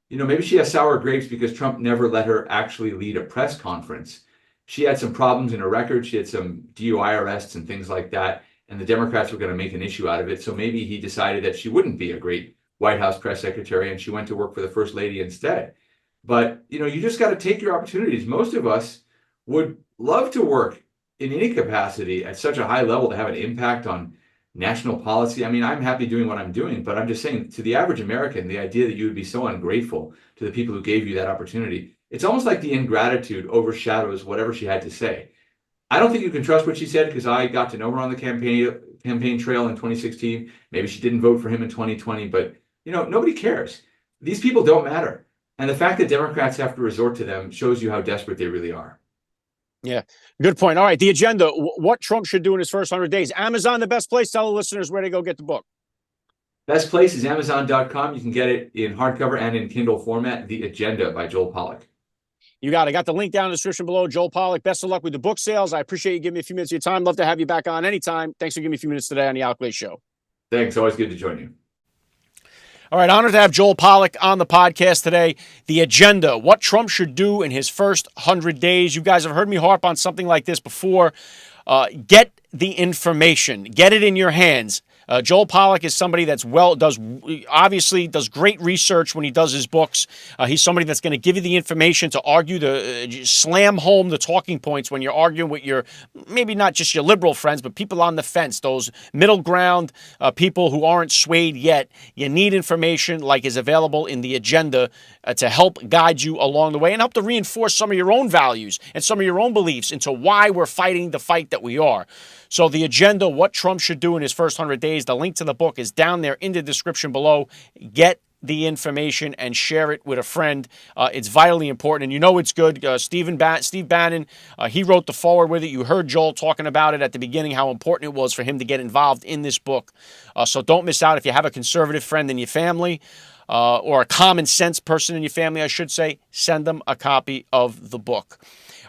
[SPEAKER 8] Maybe she has sour grapes because Trump never let her actually lead a press conference. She had some problems in her record. She had some DUI arrests and things like that. And the Democrats were going to make an issue out of it. So maybe he decided that she wouldn't be a great White House press secretary, and she went to work for the First Lady instead. But, you just got to take your opportunities. Most of us would love to work in any capacity at such a high level to have an impact on national policy. I mean, I'm happy doing what I'm doing, but I'm just saying, to the average American, the idea that you would be so ungrateful to the people who gave you that opportunity, it's almost like the ingratitude overshadows whatever she had to say. I don't think you can trust what she said, because I got to know her on the campaign trail in 2016. Maybe she didn't vote for him in 2020, but nobody cares. These people don't matter. And the fact that Democrats have to resort to them shows you how desperate they really are.
[SPEAKER 1] Yeah, good point. All right, the agenda, what Trump should do in his first 100 days. Amazon, the best place. Tell the listeners where to go get the book.
[SPEAKER 8] Best place is Amazon.com. You can get it in hardcover and in Kindle format. The Agenda by Joel Pollak.
[SPEAKER 1] You got it. I got the link down in the description below. Joel Pollak, best of luck with the book sales. I appreciate you giving me a few minutes of your time. Love to have you back on anytime. Thanks for giving me a few minutes today on the Alec Show.
[SPEAKER 8] Thanks. Always good to join you.
[SPEAKER 1] All right, honored to have Joel Pollak on the podcast today. The agenda, what Trump should do in his first 100 days. You guys have heard me harp on something like this before. Get the information. Get it in your hands. Joel Pollak is somebody that's obviously does great research when he does his books. He's somebody that's going to give you the information to argue, slam home the talking points when you're arguing with your, maybe not just your liberal friends, but people on the fence, those middle ground people who aren't swayed yet. You need information like is available in the agenda to help guide you along the way and help to reinforce some of your own values and some of your own beliefs into why we're fighting the fight that we are. So the agenda, what Trump should do in his first 100 days, the link to the book is down there in the description below. Get the information and share it with a friend. It's vitally important, and it's good. Steve Bannon, he wrote the foreword with it. You heard Joel talking about it at the beginning, how important it was for him to get involved in this book. So don't miss out if you have a conservative friend in your family. or a common sense person in your family, I should say, send them a copy of the book.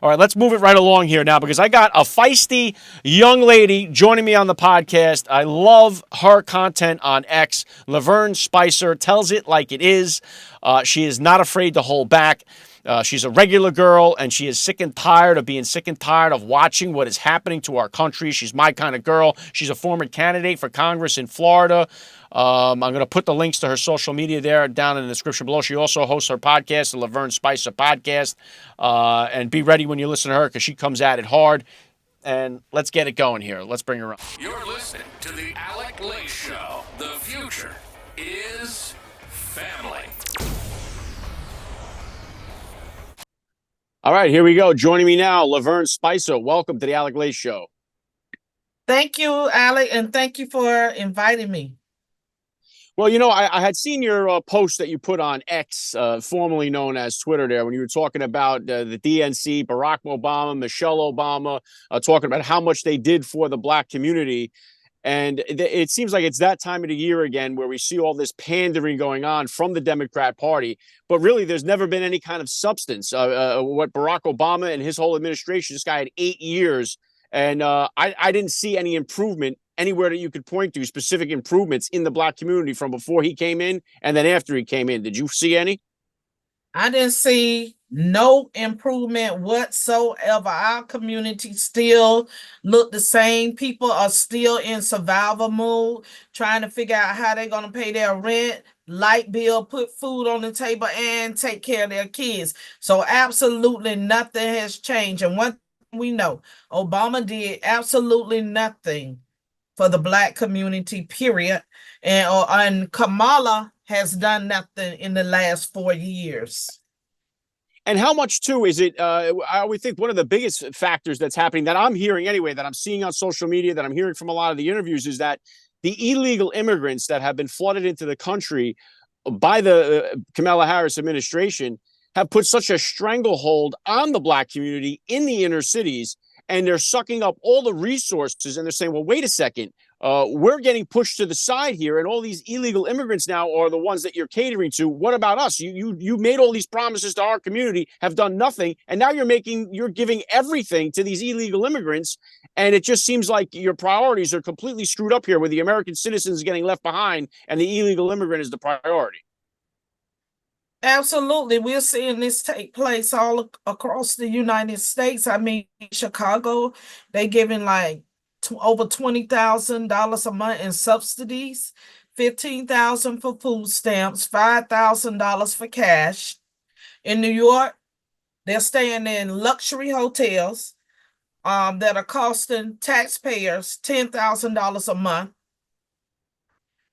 [SPEAKER 1] All right, let's move it right along here now because I got a feisty young lady joining me on the podcast. I love her content on X. Lavern Spicer tells it like it is. She is not afraid to hold back. She's a regular girl, and she is sick and tired of being sick and tired of watching what is happening to our country. She's my kind of girl. She's a former candidate for Congress in Florida. I'm going to put the links to her social media there down in the description below. She also hosts her podcast, the Lavern Spicer podcast. And be ready when you listen to her because she comes at it hard. And let's get it going here. Let's bring her up.
[SPEAKER 2] You're listening to the Alec Late Show. The future is family.
[SPEAKER 1] All right, here we go. Joining me now, Lavern Spicer. Welcome to the Alec Late Show.
[SPEAKER 9] Thank you, Alec, and thank you for inviting me.
[SPEAKER 1] Well, you know, I had seen your post that you put on X, formerly known as Twitter there, when you were talking about the DNC, Barack Obama, Michelle Obama, talking about how much they did for the Black community. And it seems like it's that time of the year again where we see all this pandering going on from the Democrat Party. But really, there's never been any kind of substance. What Barack Obama and his whole administration, this guy had 8 years. And I didn't see any improvement anywhere that you could point to, specific improvements in the Black community from before he came in and then after he came in. Did you see any?
[SPEAKER 9] I didn't see no improvement whatsoever. Our community still look the same. People are still in survival mode, trying to figure out how they're going to pay their rent, light bill, put food on the table, and take care of their kids. So absolutely nothing has changed. And one thing we know, Obama did absolutely nothing for the Black community, period. And Kamala has done nothing in the last 4 years.
[SPEAKER 1] And how much, too, is it, I would think one of the biggest factors that's happening that I'm hearing anyway, that I'm seeing on social media, that I'm hearing from a lot of the interviews is that the illegal immigrants that have been flooded into the country by the Kamala Harris administration have put such a stranglehold on the Black community in the inner cities, and they're sucking up all the resources, and they're saying, well, wait a second, we're getting pushed to the side here, and all these illegal immigrants now are the ones that you're catering to. What about us? You made all these promises to our community, have done nothing, and now you're giving everything to these illegal immigrants, and it just seems like your priorities are completely screwed up here, where the American citizen is getting left behind, and the illegal immigrant is the priority.
[SPEAKER 9] Absolutely. We're seeing this take place all across the United States. I mean, Chicago, they giving like over $20,000 a month in subsidies, $15,000 for food stamps, $5,000 for cash. In New York, they're staying in luxury hotels that are costing taxpayers $10,000 a month,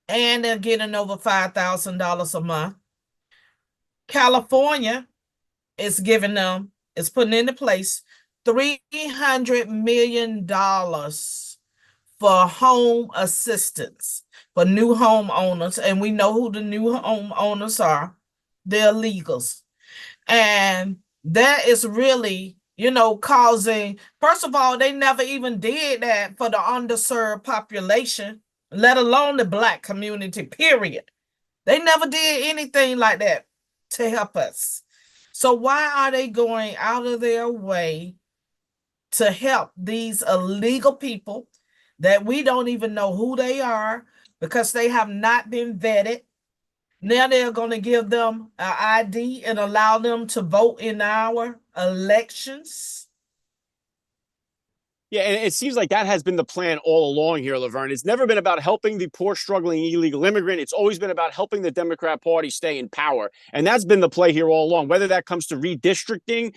[SPEAKER 9] and they're getting over $5,000 a month. California is putting into place $300 million for home assistance for new homeowners. And we know who the new homeowners are. They're illegals. And that is really, causing, first of all, they never even did that for the underserved population, let alone the Black community, period. They never did anything like that to help us. So why are they going out of their way to help these illegal people that we don't even know who they are because they have not been vetted? Now they're going to give them an ID and allow them to vote in our elections.
[SPEAKER 1] Yeah, and it seems like that has been the plan all along here, Lavern. It's never been about helping the poor, struggling illegal immigrant. It's always been about helping the Democrat Party stay in power. And that's been the play here all along, whether that comes to redistricting,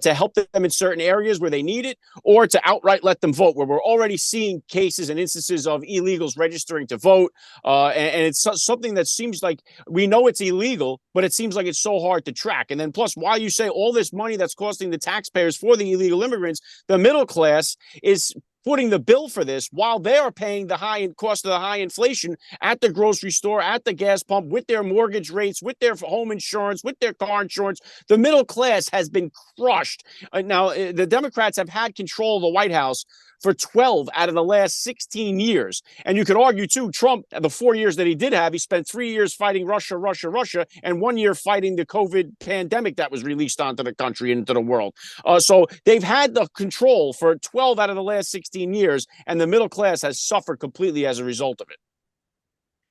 [SPEAKER 1] to help them in certain areas where they need it, or to outright let them vote, where we're already seeing cases and instances of illegals registering to vote. And it's something that seems like we know it's illegal, but it seems like it's so hard to track. And then plus, while you say all this money that's costing the taxpayers for the illegal immigrants, the middle class is footing the bill for this while they are paying the high cost of the high inflation at the grocery store, at the gas pump, with their mortgage rates, with their home insurance, with their car insurance. The middle class has been crushed. Now, the Democrats have had control of the White House for 12 out of the last 16 years. And you could argue, too, Trump, the 4 years that he did have, he spent 3 years fighting Russia, and 1 year fighting the COVID pandemic that was released onto the country and into the world. So they've had the control for 12 out of the last 16 years, and the middle class has suffered completely as a result of it.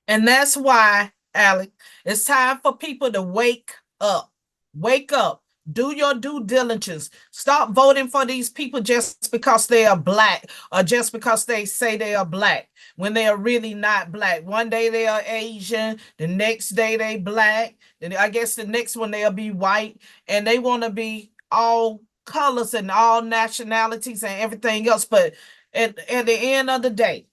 [SPEAKER 9] And that's why, Alec, it's time for people to wake up. Wake up. Do your due diligence. Stop voting for these people just because they are black or just because they say they are black when they are really not black. One day they are Asian, the next day they black, then I guess the next one they'll be white, and they want to be all colors and all nationalities and everything else. But at the end of the day,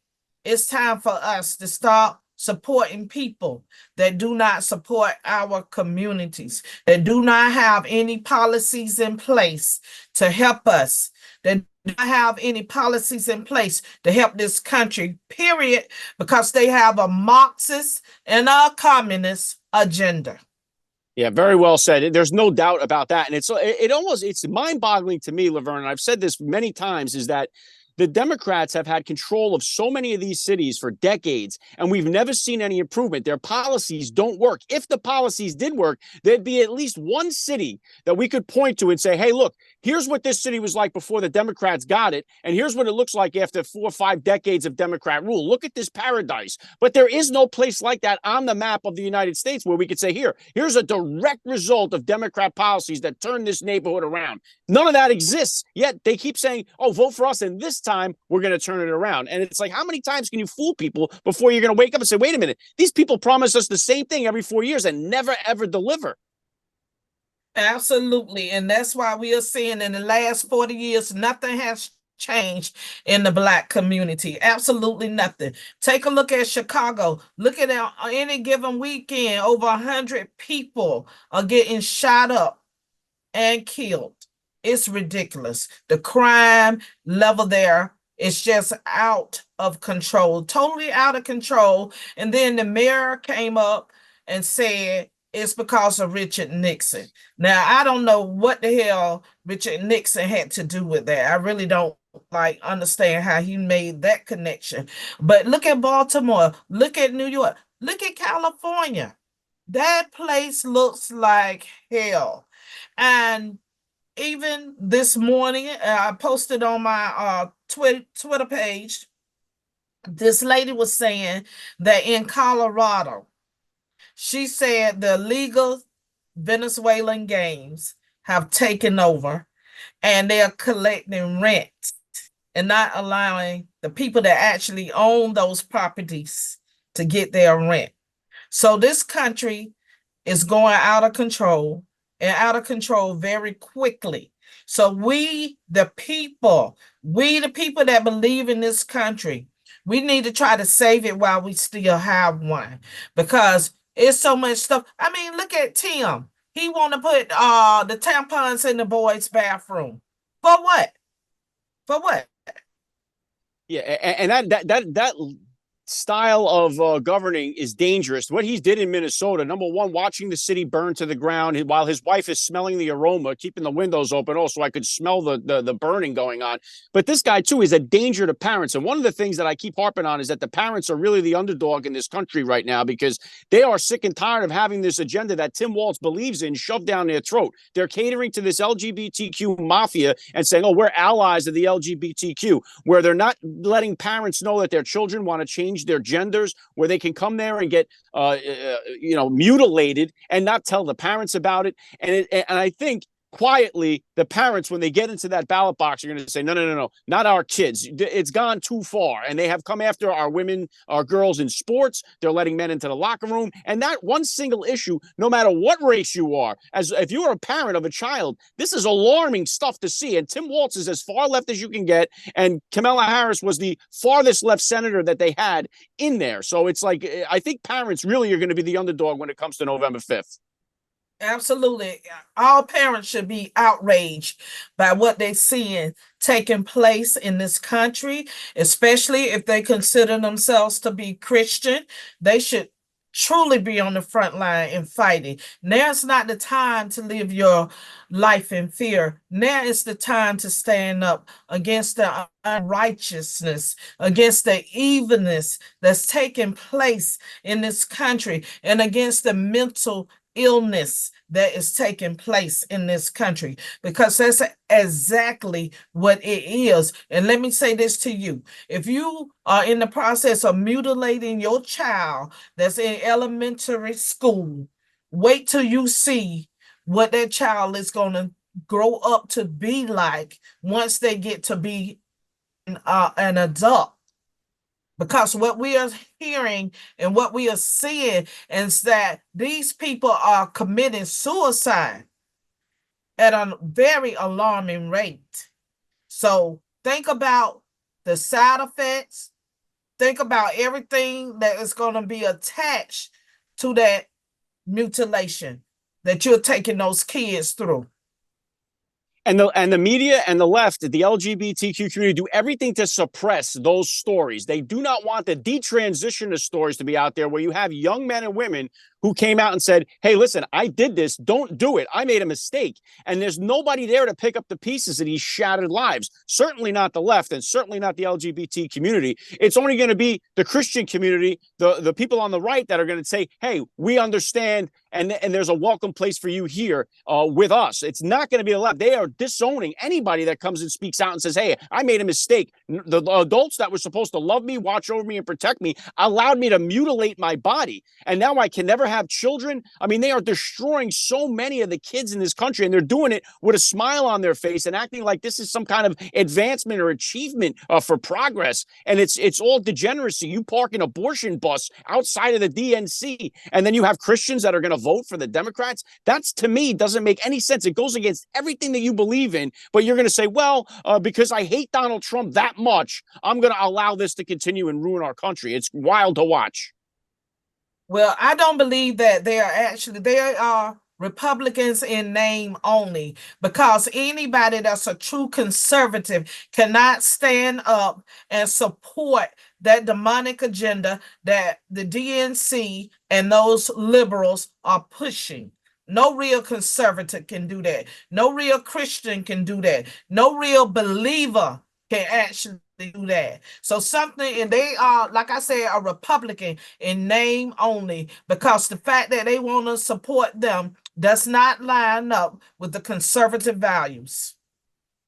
[SPEAKER 9] it's time for us to stop supporting people that do not support our communities, that do not have any policies in place to help us, that do not have any policies in place to help this country, period, because they have a Marxist and a communist agenda.
[SPEAKER 1] Yeah, very well said. There's no doubt about that. And it's mind-boggling to me, Lavern, and I've said this many times, is that the Democrats have had control of so many of these cities for decades, and we've never seen any improvement. Their policies don't work. If the policies did work, there'd be at least one city that we could point to and say, hey, look, here's what this city was like before the Democrats got it, and here's what it looks like after 4 or 5 decades of Democrat rule. Look at this paradise. But there is no place like that on the map of the United States where we could say, here's a direct result of Democrat policies that turned this neighborhood around. None of that exists, yet they keep saying, oh, vote for us, and this time we're going to turn it around. And it's like, how many times can you fool people before you're going to wake up and say, wait a minute, these people promise us the same thing every 4 years and never, ever deliver?
[SPEAKER 9] Absolutely. And that's why we are seeing in the last 40 years, nothing has changed in the black community. Absolutely nothing. Take a look at Chicago. Look at any given weekend, over 100 people are getting shot up and killed. It's ridiculous. The crime level there is just out of control, totally out of control. And then the mayor came up and said it's because of Richard Nixon. Now, I don't know what the hell Richard Nixon had to do with that. I really don't understand how he made that connection. But look at Baltimore, look at New York, look at California. That place looks like hell. And even this morning, I posted on my Twitter page, this lady was saying that in Colorado, she said the illegal Venezuelan gangs have taken over and they're collecting rent and not allowing the people that actually own those properties to get their rent. So this country is going out of control, and out of control very quickly. So we the people that believe in this country, we need to try to save it while we still have one, because it's so much stuff. I mean, look at Tim. He want to put the tampons in the boys' bathroom. For what? For what?
[SPEAKER 1] Yeah, and that style of governing is dangerous. What he did in Minnesota, number one, watching the city burn to the ground while his wife is smelling the aroma, keeping the windows open, so I could smell the burning going on. But this guy, too, is a danger to parents. And one of the things that I keep harping on is that the parents are really the underdog in this country right now, because they are sick and tired of having this agenda that Tim Walz believes in shoved down their throat. They're catering to this LGBTQ mafia and saying, oh, we're allies of the LGBTQ, where they're not letting parents know that their children want to change their genders, where they can come there and get mutilated and not tell the parents about it. And I think quietly, the parents, when they get into that ballot box, are going to say, no, not our kids. It's gone too far. And they have come after our women, our girls in sports. They're letting men into the locker room. And that one single issue, no matter what race you are, as if you're a parent of a child, this is alarming stuff to see. And Tim Walz is as far left as you can get. And Kamala Harris was the farthest left senator that they had in there. So it's like, I think parents really are going to be the underdog when it comes to November 5th.
[SPEAKER 9] Absolutely. All parents should be outraged by what they're seeing taking place in this country, especially if they consider themselves to be Christian. They should truly be on the front line and fighting. Now is not the time to live your life in fear. Now is the time to stand up against the unrighteousness, against the evilness that's taking place in this country, and against the mental illness that is taking place in this country, because that's exactly what it is. And let me say this to you: if you are in the process of mutilating your child that's in elementary school, wait till you see what that child is going to grow up to be like once they get to be an adult. Because what we are hearing and what we are seeing is that these people are committing suicide at a very alarming rate. So think about the side effects. Think about everything that is going to be attached to that mutilation that you're taking those kids through.
[SPEAKER 1] And the media and the left, the LGBTQ community, do everything to suppress those stories. They do not want the detransitionist stories to be out there, where you have young men and women who came out and said, hey, listen, I did this. Don't do it. I made a mistake. And there's nobody there to pick up the pieces of these shattered lives. Certainly not the left, and certainly not the LGBT community. It's only going to be the Christian community, the people on the right, that are going to say, hey, we understand, and there's a welcome place for you here with us. It's not going to be the left. They are disowning anybody that comes and speaks out and says, hey, I made a mistake. The adults that were supposed to love me, watch over me, and protect me allowed me to mutilate my body. And now I can never have children. I mean, they are destroying so many of the kids in this country, and they're doing it with a smile on their face and acting like this is some kind of advancement or achievement for progress. And it's all degeneracy. You park an abortion bus outside of the DNC, and then you have Christians that are going to vote for the Democrats. That's, to me, doesn't make any sense. It goes against everything that you believe in, but you're going to say, well, because I hate Donald Trump that much, I'm going to allow this to continue and ruin our country. It's wild to watch.
[SPEAKER 9] Well, I don't believe that they are Republicans in name only, because anybody that's a true conservative cannot stand up and support that demonic agenda that the DNC and those liberals are pushing. No real conservative can do that. No real Christian can do that. No real believer can actually do that. So something, and they are, like I said, a Republican in name only, because the fact that they want to support them does not line up with the conservative values.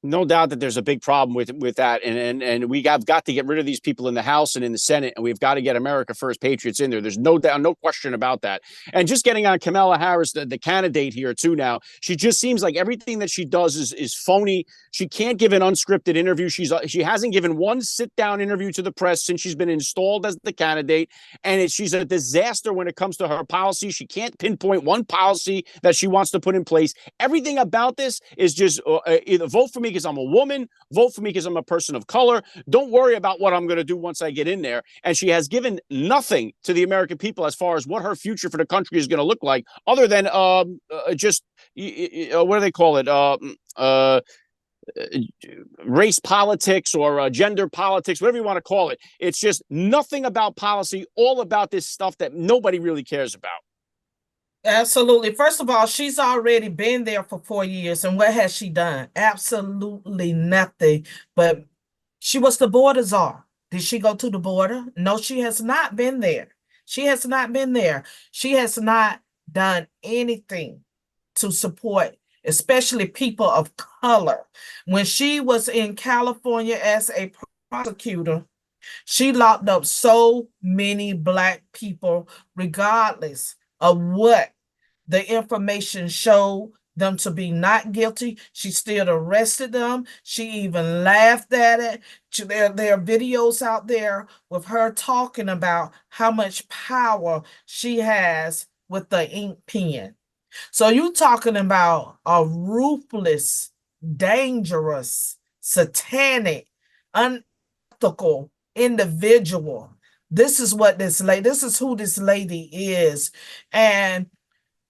[SPEAKER 1] No doubt that there's a big problem with that, and we have got to get rid of these people in the House and in the Senate, and we've got to get America First patriots in there. There's no doubt, no question about that. And just getting on Kamala Harris, the candidate here too. Now, she just seems like everything that she does is phony. She can't give an unscripted interview. She hasn't given one sit down interview to the press since she's been installed as the candidate, and she's a disaster when it comes to her policy. She can't pinpoint one policy that she wants to put in place. Everything about this is just either vote for me because I'm a woman, vote for me because I'm a person of color. Don't worry about what I'm going to do once I get in there. And she has given nothing to the American people as far as what her future for the country is going to look like, other than just what do they call it? Race politics or gender politics, whatever you want to call it. It's just nothing about policy, all about this stuff that nobody really cares about.
[SPEAKER 9] Absolutely. First of all, she's already been there for 4 years. And what has she done? Absolutely nothing. But she was the border czar. Did she go to the border? No, she has not been there. She has not been there. She has not done anything to support, especially people of color. When she was in California as a prosecutor, she locked up so many Black people, regardless of what the information showed them to be not guilty. She still arrested them. She even laughed at it. There are videos out there with her talking about how much power she has with the ink pen. So you talking about a ruthless, dangerous, satanic, unethical individual. This is who this lady is. And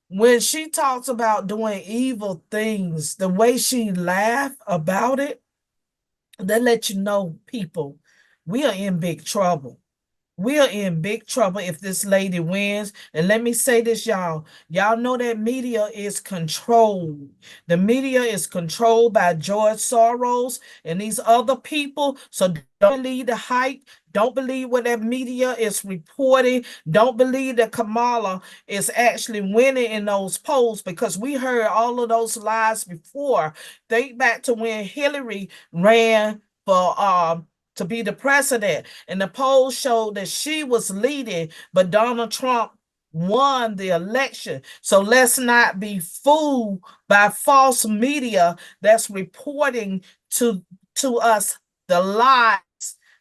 [SPEAKER 9] when she talks about doing evil things, the way she laughed about it, that let you know, people, we are in big trouble. we're in big trouble if this lady wins. And let me say this, y'all. Y'all know that media is controlled. The media is controlled by George Soros and these other people. So don't believe the hype. Don't believe what that media is reporting. Don't believe that Kamala is actually winning in those polls, because we heard all of those lies before. Think back to when Hillary ran for to be the president, and the polls showed that she was leading, but Donald Trump won the election. So let's not be fooled by false media that's reporting to us the lies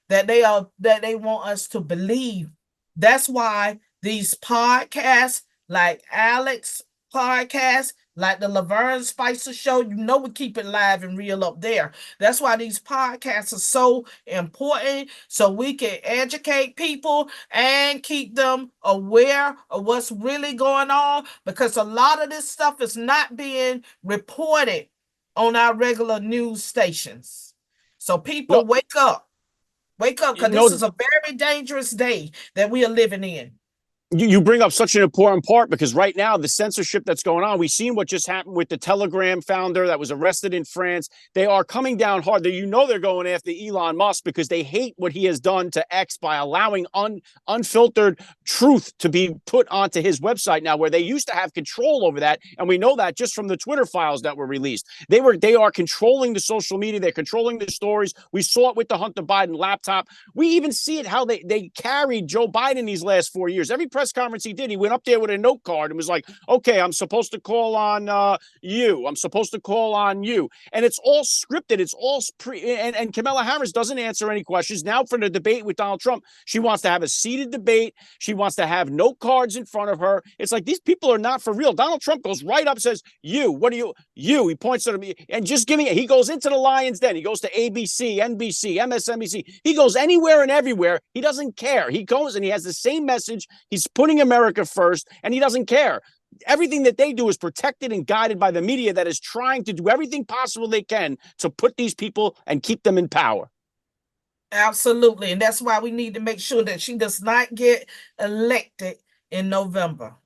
[SPEAKER 9] that they want us to believe. That's why these podcasts, like Alec's podcast, like the Lavern Spicer show, we keep it live and real up there. That's why these podcasts are so important, so we can educate people and keep them aware of what's really going on, because a lot of this stuff is not being reported on our regular news stations. So people, wake up. Wake up, because this is a very dangerous day that we are living in.
[SPEAKER 1] You bring up such an important part, because right now the censorship that's going on, we've seen what just happened with the Telegram founder that was arrested in France. They are coming down hard. They're going after Elon Musk because they hate what he has done to X by allowing unfiltered truth to be put onto his website now, where they used to have control over that. And we know that just from the Twitter files that were released. They are controlling the social media. They're controlling the stories. We saw it with the Hunter Biden laptop. We even see it how they carried Joe Biden these last 4 years. Every press conference he did, he went up there with a note card and was like, okay, I'm supposed to call on you. I'm supposed to call on you. And it's all scripted. It's all and Kamala Harris doesn't answer any questions. Now for the debate with Donald Trump, she wants to have a seated debate. She wants to have note cards in front of her. It's like, these people are not for real. Donald Trump goes right up, says, you, what are you? You, he points at me and just give me, he goes into the Lion's Den. He goes to ABC, NBC, MSNBC. He goes anywhere and everywhere. He doesn't care. He goes and he has the same message. He's putting America first, and he doesn't care. Everything that they do is protected and guided by the media that is trying to do everything possible they can to put these people and keep them in power.
[SPEAKER 9] Absolutely. And that's why we need to make sure that she does not get elected in November.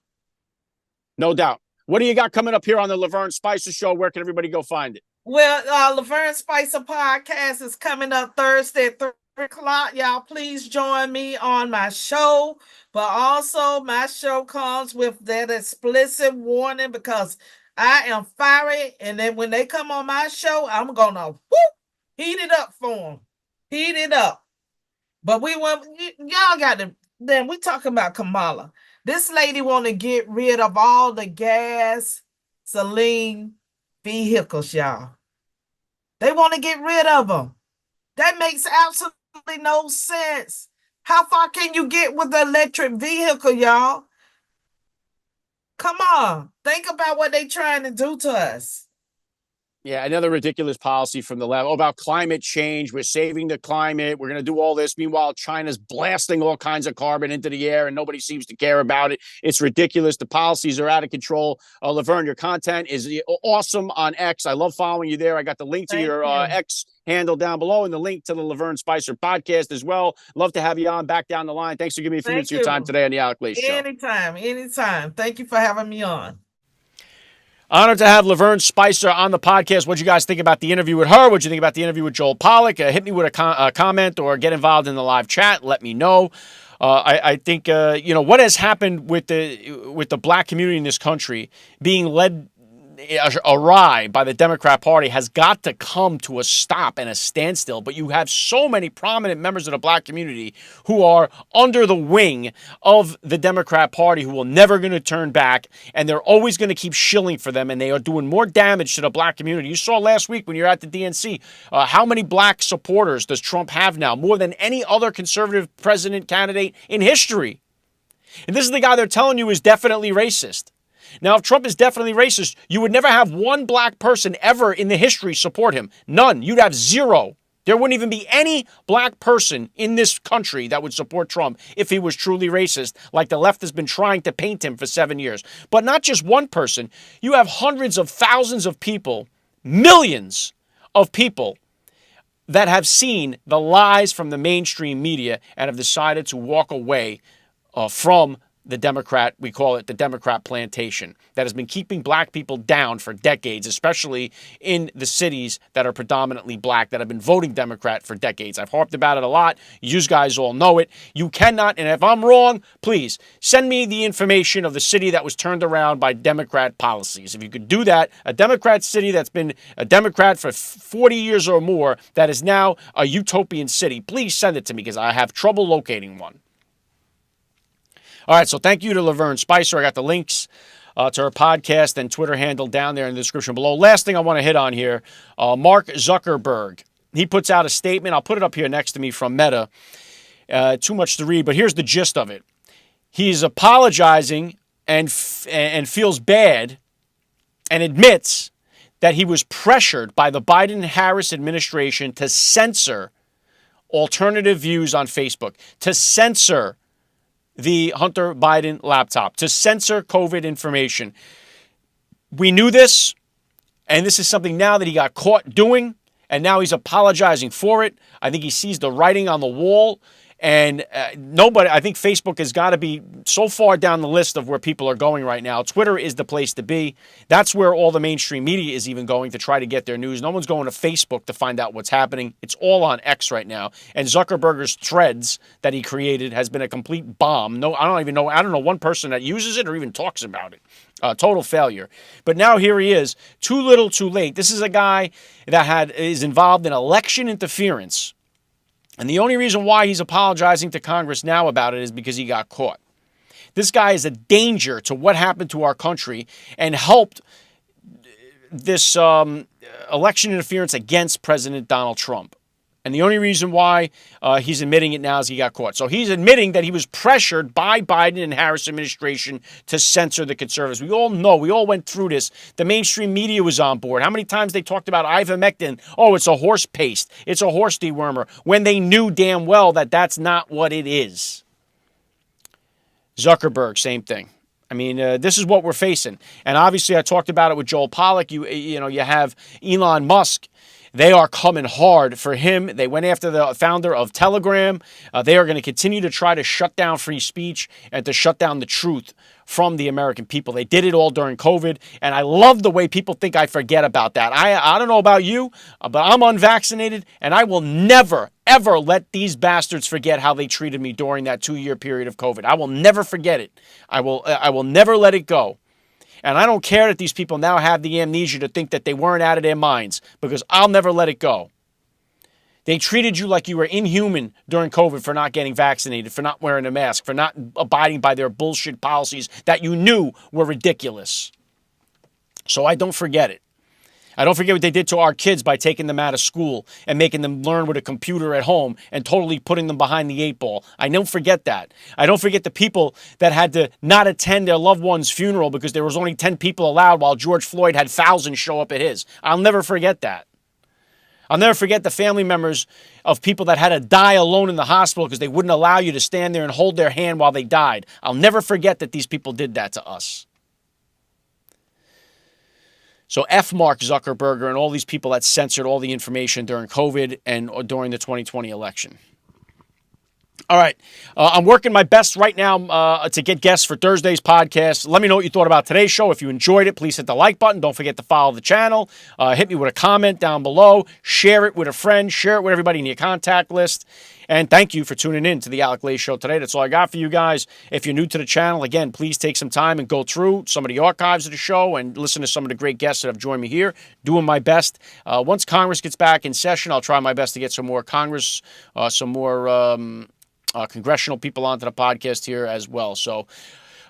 [SPEAKER 1] No doubt. What do you got coming up here on the Lavern Spicer Show? Where can everybody go find it?
[SPEAKER 9] Well, Lavern Spicer podcast is coming up Thursday at 3 o'clock. Y'all, please join me on my show. But also, my show comes with that explicit warning, because I am fiery. And then when they come on my show, I'm going to heat it up for them. Heat it up. But y'all got to, then we talking about Kamala. This lady want to get rid of all the gasoline vehicles, y'all. They want to get rid of them. That makes absolutely no sense. How far can you get with the electric vehicle, y'all? Come on. Think about what they're trying to do to us.
[SPEAKER 1] Yeah, another ridiculous policy from the left about climate change. We're saving the climate. We're going to do all this. Meanwhile, China's blasting all kinds of carbon into the air and nobody seems to care about it. It's ridiculous. The policies are out of control. Lavern, your content is awesome on X. I love following you there. I got the link to your X handle down below and the link to the Lavern Spicer podcast as well. Love to have you on back down the line. Thanks for giving me a few minutes of your time today on the Alec Show.
[SPEAKER 9] Anytime. Thank you for having me on.
[SPEAKER 1] Honored to have Lavern Spicer on the podcast. What do you guys think about the interview with her? What do you think about the interview with Joel Pollak? Hit me with a comment or get involved in the live chat. Let me know. I think what has happened with the black community in this country being led awry by the Democrat Party has got to come to a stop and a standstill. But you have so many prominent members of the black community who are under the wing of the Democrat Party who will never going to turn back, and they're always going to keep shilling for them, and they are doing more damage to the black community. You saw last week when you're at the DNC, how many black supporters does Trump have now? More than any other conservative president candidate in history. And this is the guy they're telling you is definitely racist. Now, if Trump is definitely racist, you would never have one black person ever in the history support him. None. You'd have zero. There wouldn't even be any black person in this country that would support Trump if he was truly racist, like the left has been trying to paint him for 7 years. But not just one person. You have hundreds of thousands of people, millions of people that have seen the lies from the mainstream media and have decided to walk away from the Democrat, we call it the Democrat plantation, that has been keeping black people down for decades, especially in the cities that are predominantly black, that have been voting Democrat for decades. I've harped about it a lot. You guys all know it. You cannot, and if I'm wrong, please send me the information of the city that was turned around by Democrat policies. If you could do that, a Democrat city that's been a Democrat for 40 years or more, that is now a utopian city, please send it to me because I have trouble locating one. All right, so thank you to Lavern Spicer. I got the links to her podcast and Twitter handle down there in the description below. Last thing I want to hit on here, Mark Zuckerberg. He puts out a statement. I'll put it up here next to me from Meta. Too much to read, but here's the gist of it. He's apologizing and feels bad and admits that he was pressured by the Biden-Harris administration to censor alternative views on Facebook, to censor the Hunter Biden laptop, to censor COVID information. We knew this, and this is something now that he got caught doing, and now he's apologizing for it. I think he sees the writing on the wall, and I think Facebook has got to be so far down the list of where people are going right now. Twitter is the place to be. That's where all the mainstream media is even going to try to get their news. No one's going to Facebook to find out what's happening. It's all on X right now. And Zuckerberg's threads that he created has been a complete bomb. I don't know one person that uses it or even talks about it. Total failure. But now here he is, too little, too late. This is a guy that is involved in election interference. And the only reason why he's apologizing to Congress now about it is because he got caught. This guy is a danger to what happened to our country and helped this election interference against President Donald Trump. And the only reason why he's admitting it now is he got caught. So he's admitting that he was pressured by Biden and Harris administration to censor the conservatives. We all know, we all went through this. The mainstream media was on board. How many times they talked about ivermectin? Oh, it's a horse paste. It's a horse dewormer. When they knew damn well that that's not what it is. Zuckerberg, same thing. I mean, this is what we're facing. And obviously, I talked about it with Joel Pollak. You have Elon Musk. They are coming hard for him. They went after the founder of Telegram. They are going to continue to try to shut down free speech and to shut down the truth from the American people. They did it all during COVID, and I love the way people think I forget about that. I don't know about you, but I'm unvaccinated, and I will never, ever let these bastards forget how they treated me during that 2-year period of COVID. I will never forget it. I will never let it go. And I don't care that these people now have the amnesia to think that they weren't out of their minds, because I'll never let it go. They treated you like you were inhuman during COVID for not getting vaccinated, for not wearing a mask, for not abiding by their bullshit policies that you knew were ridiculous. So I don't forget it. I don't forget what they did to our kids by taking them out of school and making them learn with a computer at home and totally putting them behind the 8 ball. I don't forget that. I don't forget the people that had to not attend their loved one's funeral because there was only 10 people allowed while George Floyd had thousands show up at his. I'll never forget that. I'll never forget the family members of people that had to die alone in the hospital because they wouldn't allow you to stand there and hold their hand while they died. I'll never forget that these people did that to us. So F Mark Zuckerberg and all these people that censored all the information during COVID and during the 2020 election. All right. I'm working my best right now to get guests for Thursday's podcast. Let me know what you thought about today's show. If you enjoyed it, please hit the like button. Don't forget to follow the channel. Hit me with a comment down below. Share it with a friend. Share it with everybody in your contact list. And thank you for tuning in to the Alec Lay Show today. That's all I got for you guys. If you're new to the channel, again, please take some time and go through some of the archives of the show and listen to some of the great guests that have joined me here. Doing my best. Once Congress gets back in session, I'll try my best to get some more Congressional people onto the podcast here as well. So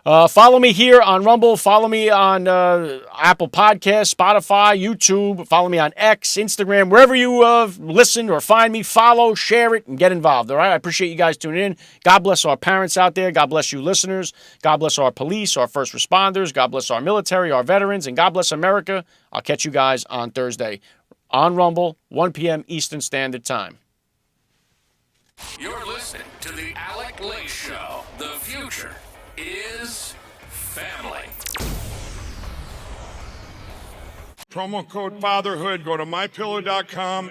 [SPEAKER 1] follow me here on Rumble. Follow me on Apple Podcasts, Spotify, YouTube. Follow me on X, Instagram, wherever you listen or find me. Follow, share it, and get involved. All right? I appreciate you guys tuning in. God bless our parents out there. God bless you listeners. God bless our police, our first responders. God bless our military, our veterans, and God bless America. I'll catch you guys on Thursday on Rumble, 1 p.m. Eastern Standard Time.
[SPEAKER 2] You're listening to the Alec Lay Show. The future is family.
[SPEAKER 3] Promo code FATHERHOOD. Go to mypillow.com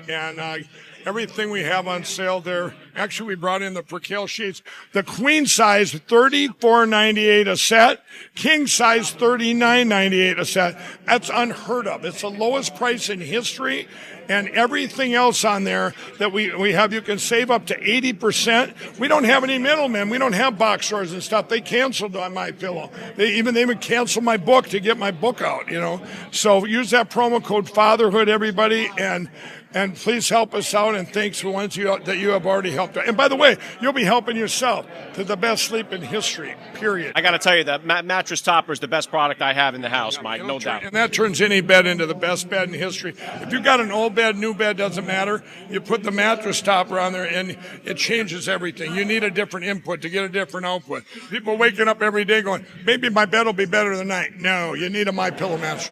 [SPEAKER 3] everything we have on sale there. Actually, we brought in the percale sheets. The queen size, $34.98 a set. King size, $39.98 a set. That's unheard of. It's the lowest price in history. And everything else on there that we have, you can save up to 80%. We don't have any middlemen. We don't have box stores and stuff. They canceled on MyPillow. They would cancel my book to get my book out, you know. So use that promo code FATHERHOOD, everybody, and please help us out, and thanks for ones that you have already helped out. And by the way, you'll be helping yourself to the best sleep in history, period.
[SPEAKER 1] I got to tell you, that mattress topper is the best product I have in the house, Mike, no doubt.
[SPEAKER 3] And that turns any bed into the best bed in history. If you've got an old bed, new bed, doesn't matter. You put the mattress topper on there, and it changes everything. You need a different input to get a different output. People waking up every day going, maybe my bed will be better tonight. No, you need a MyPillow mattress.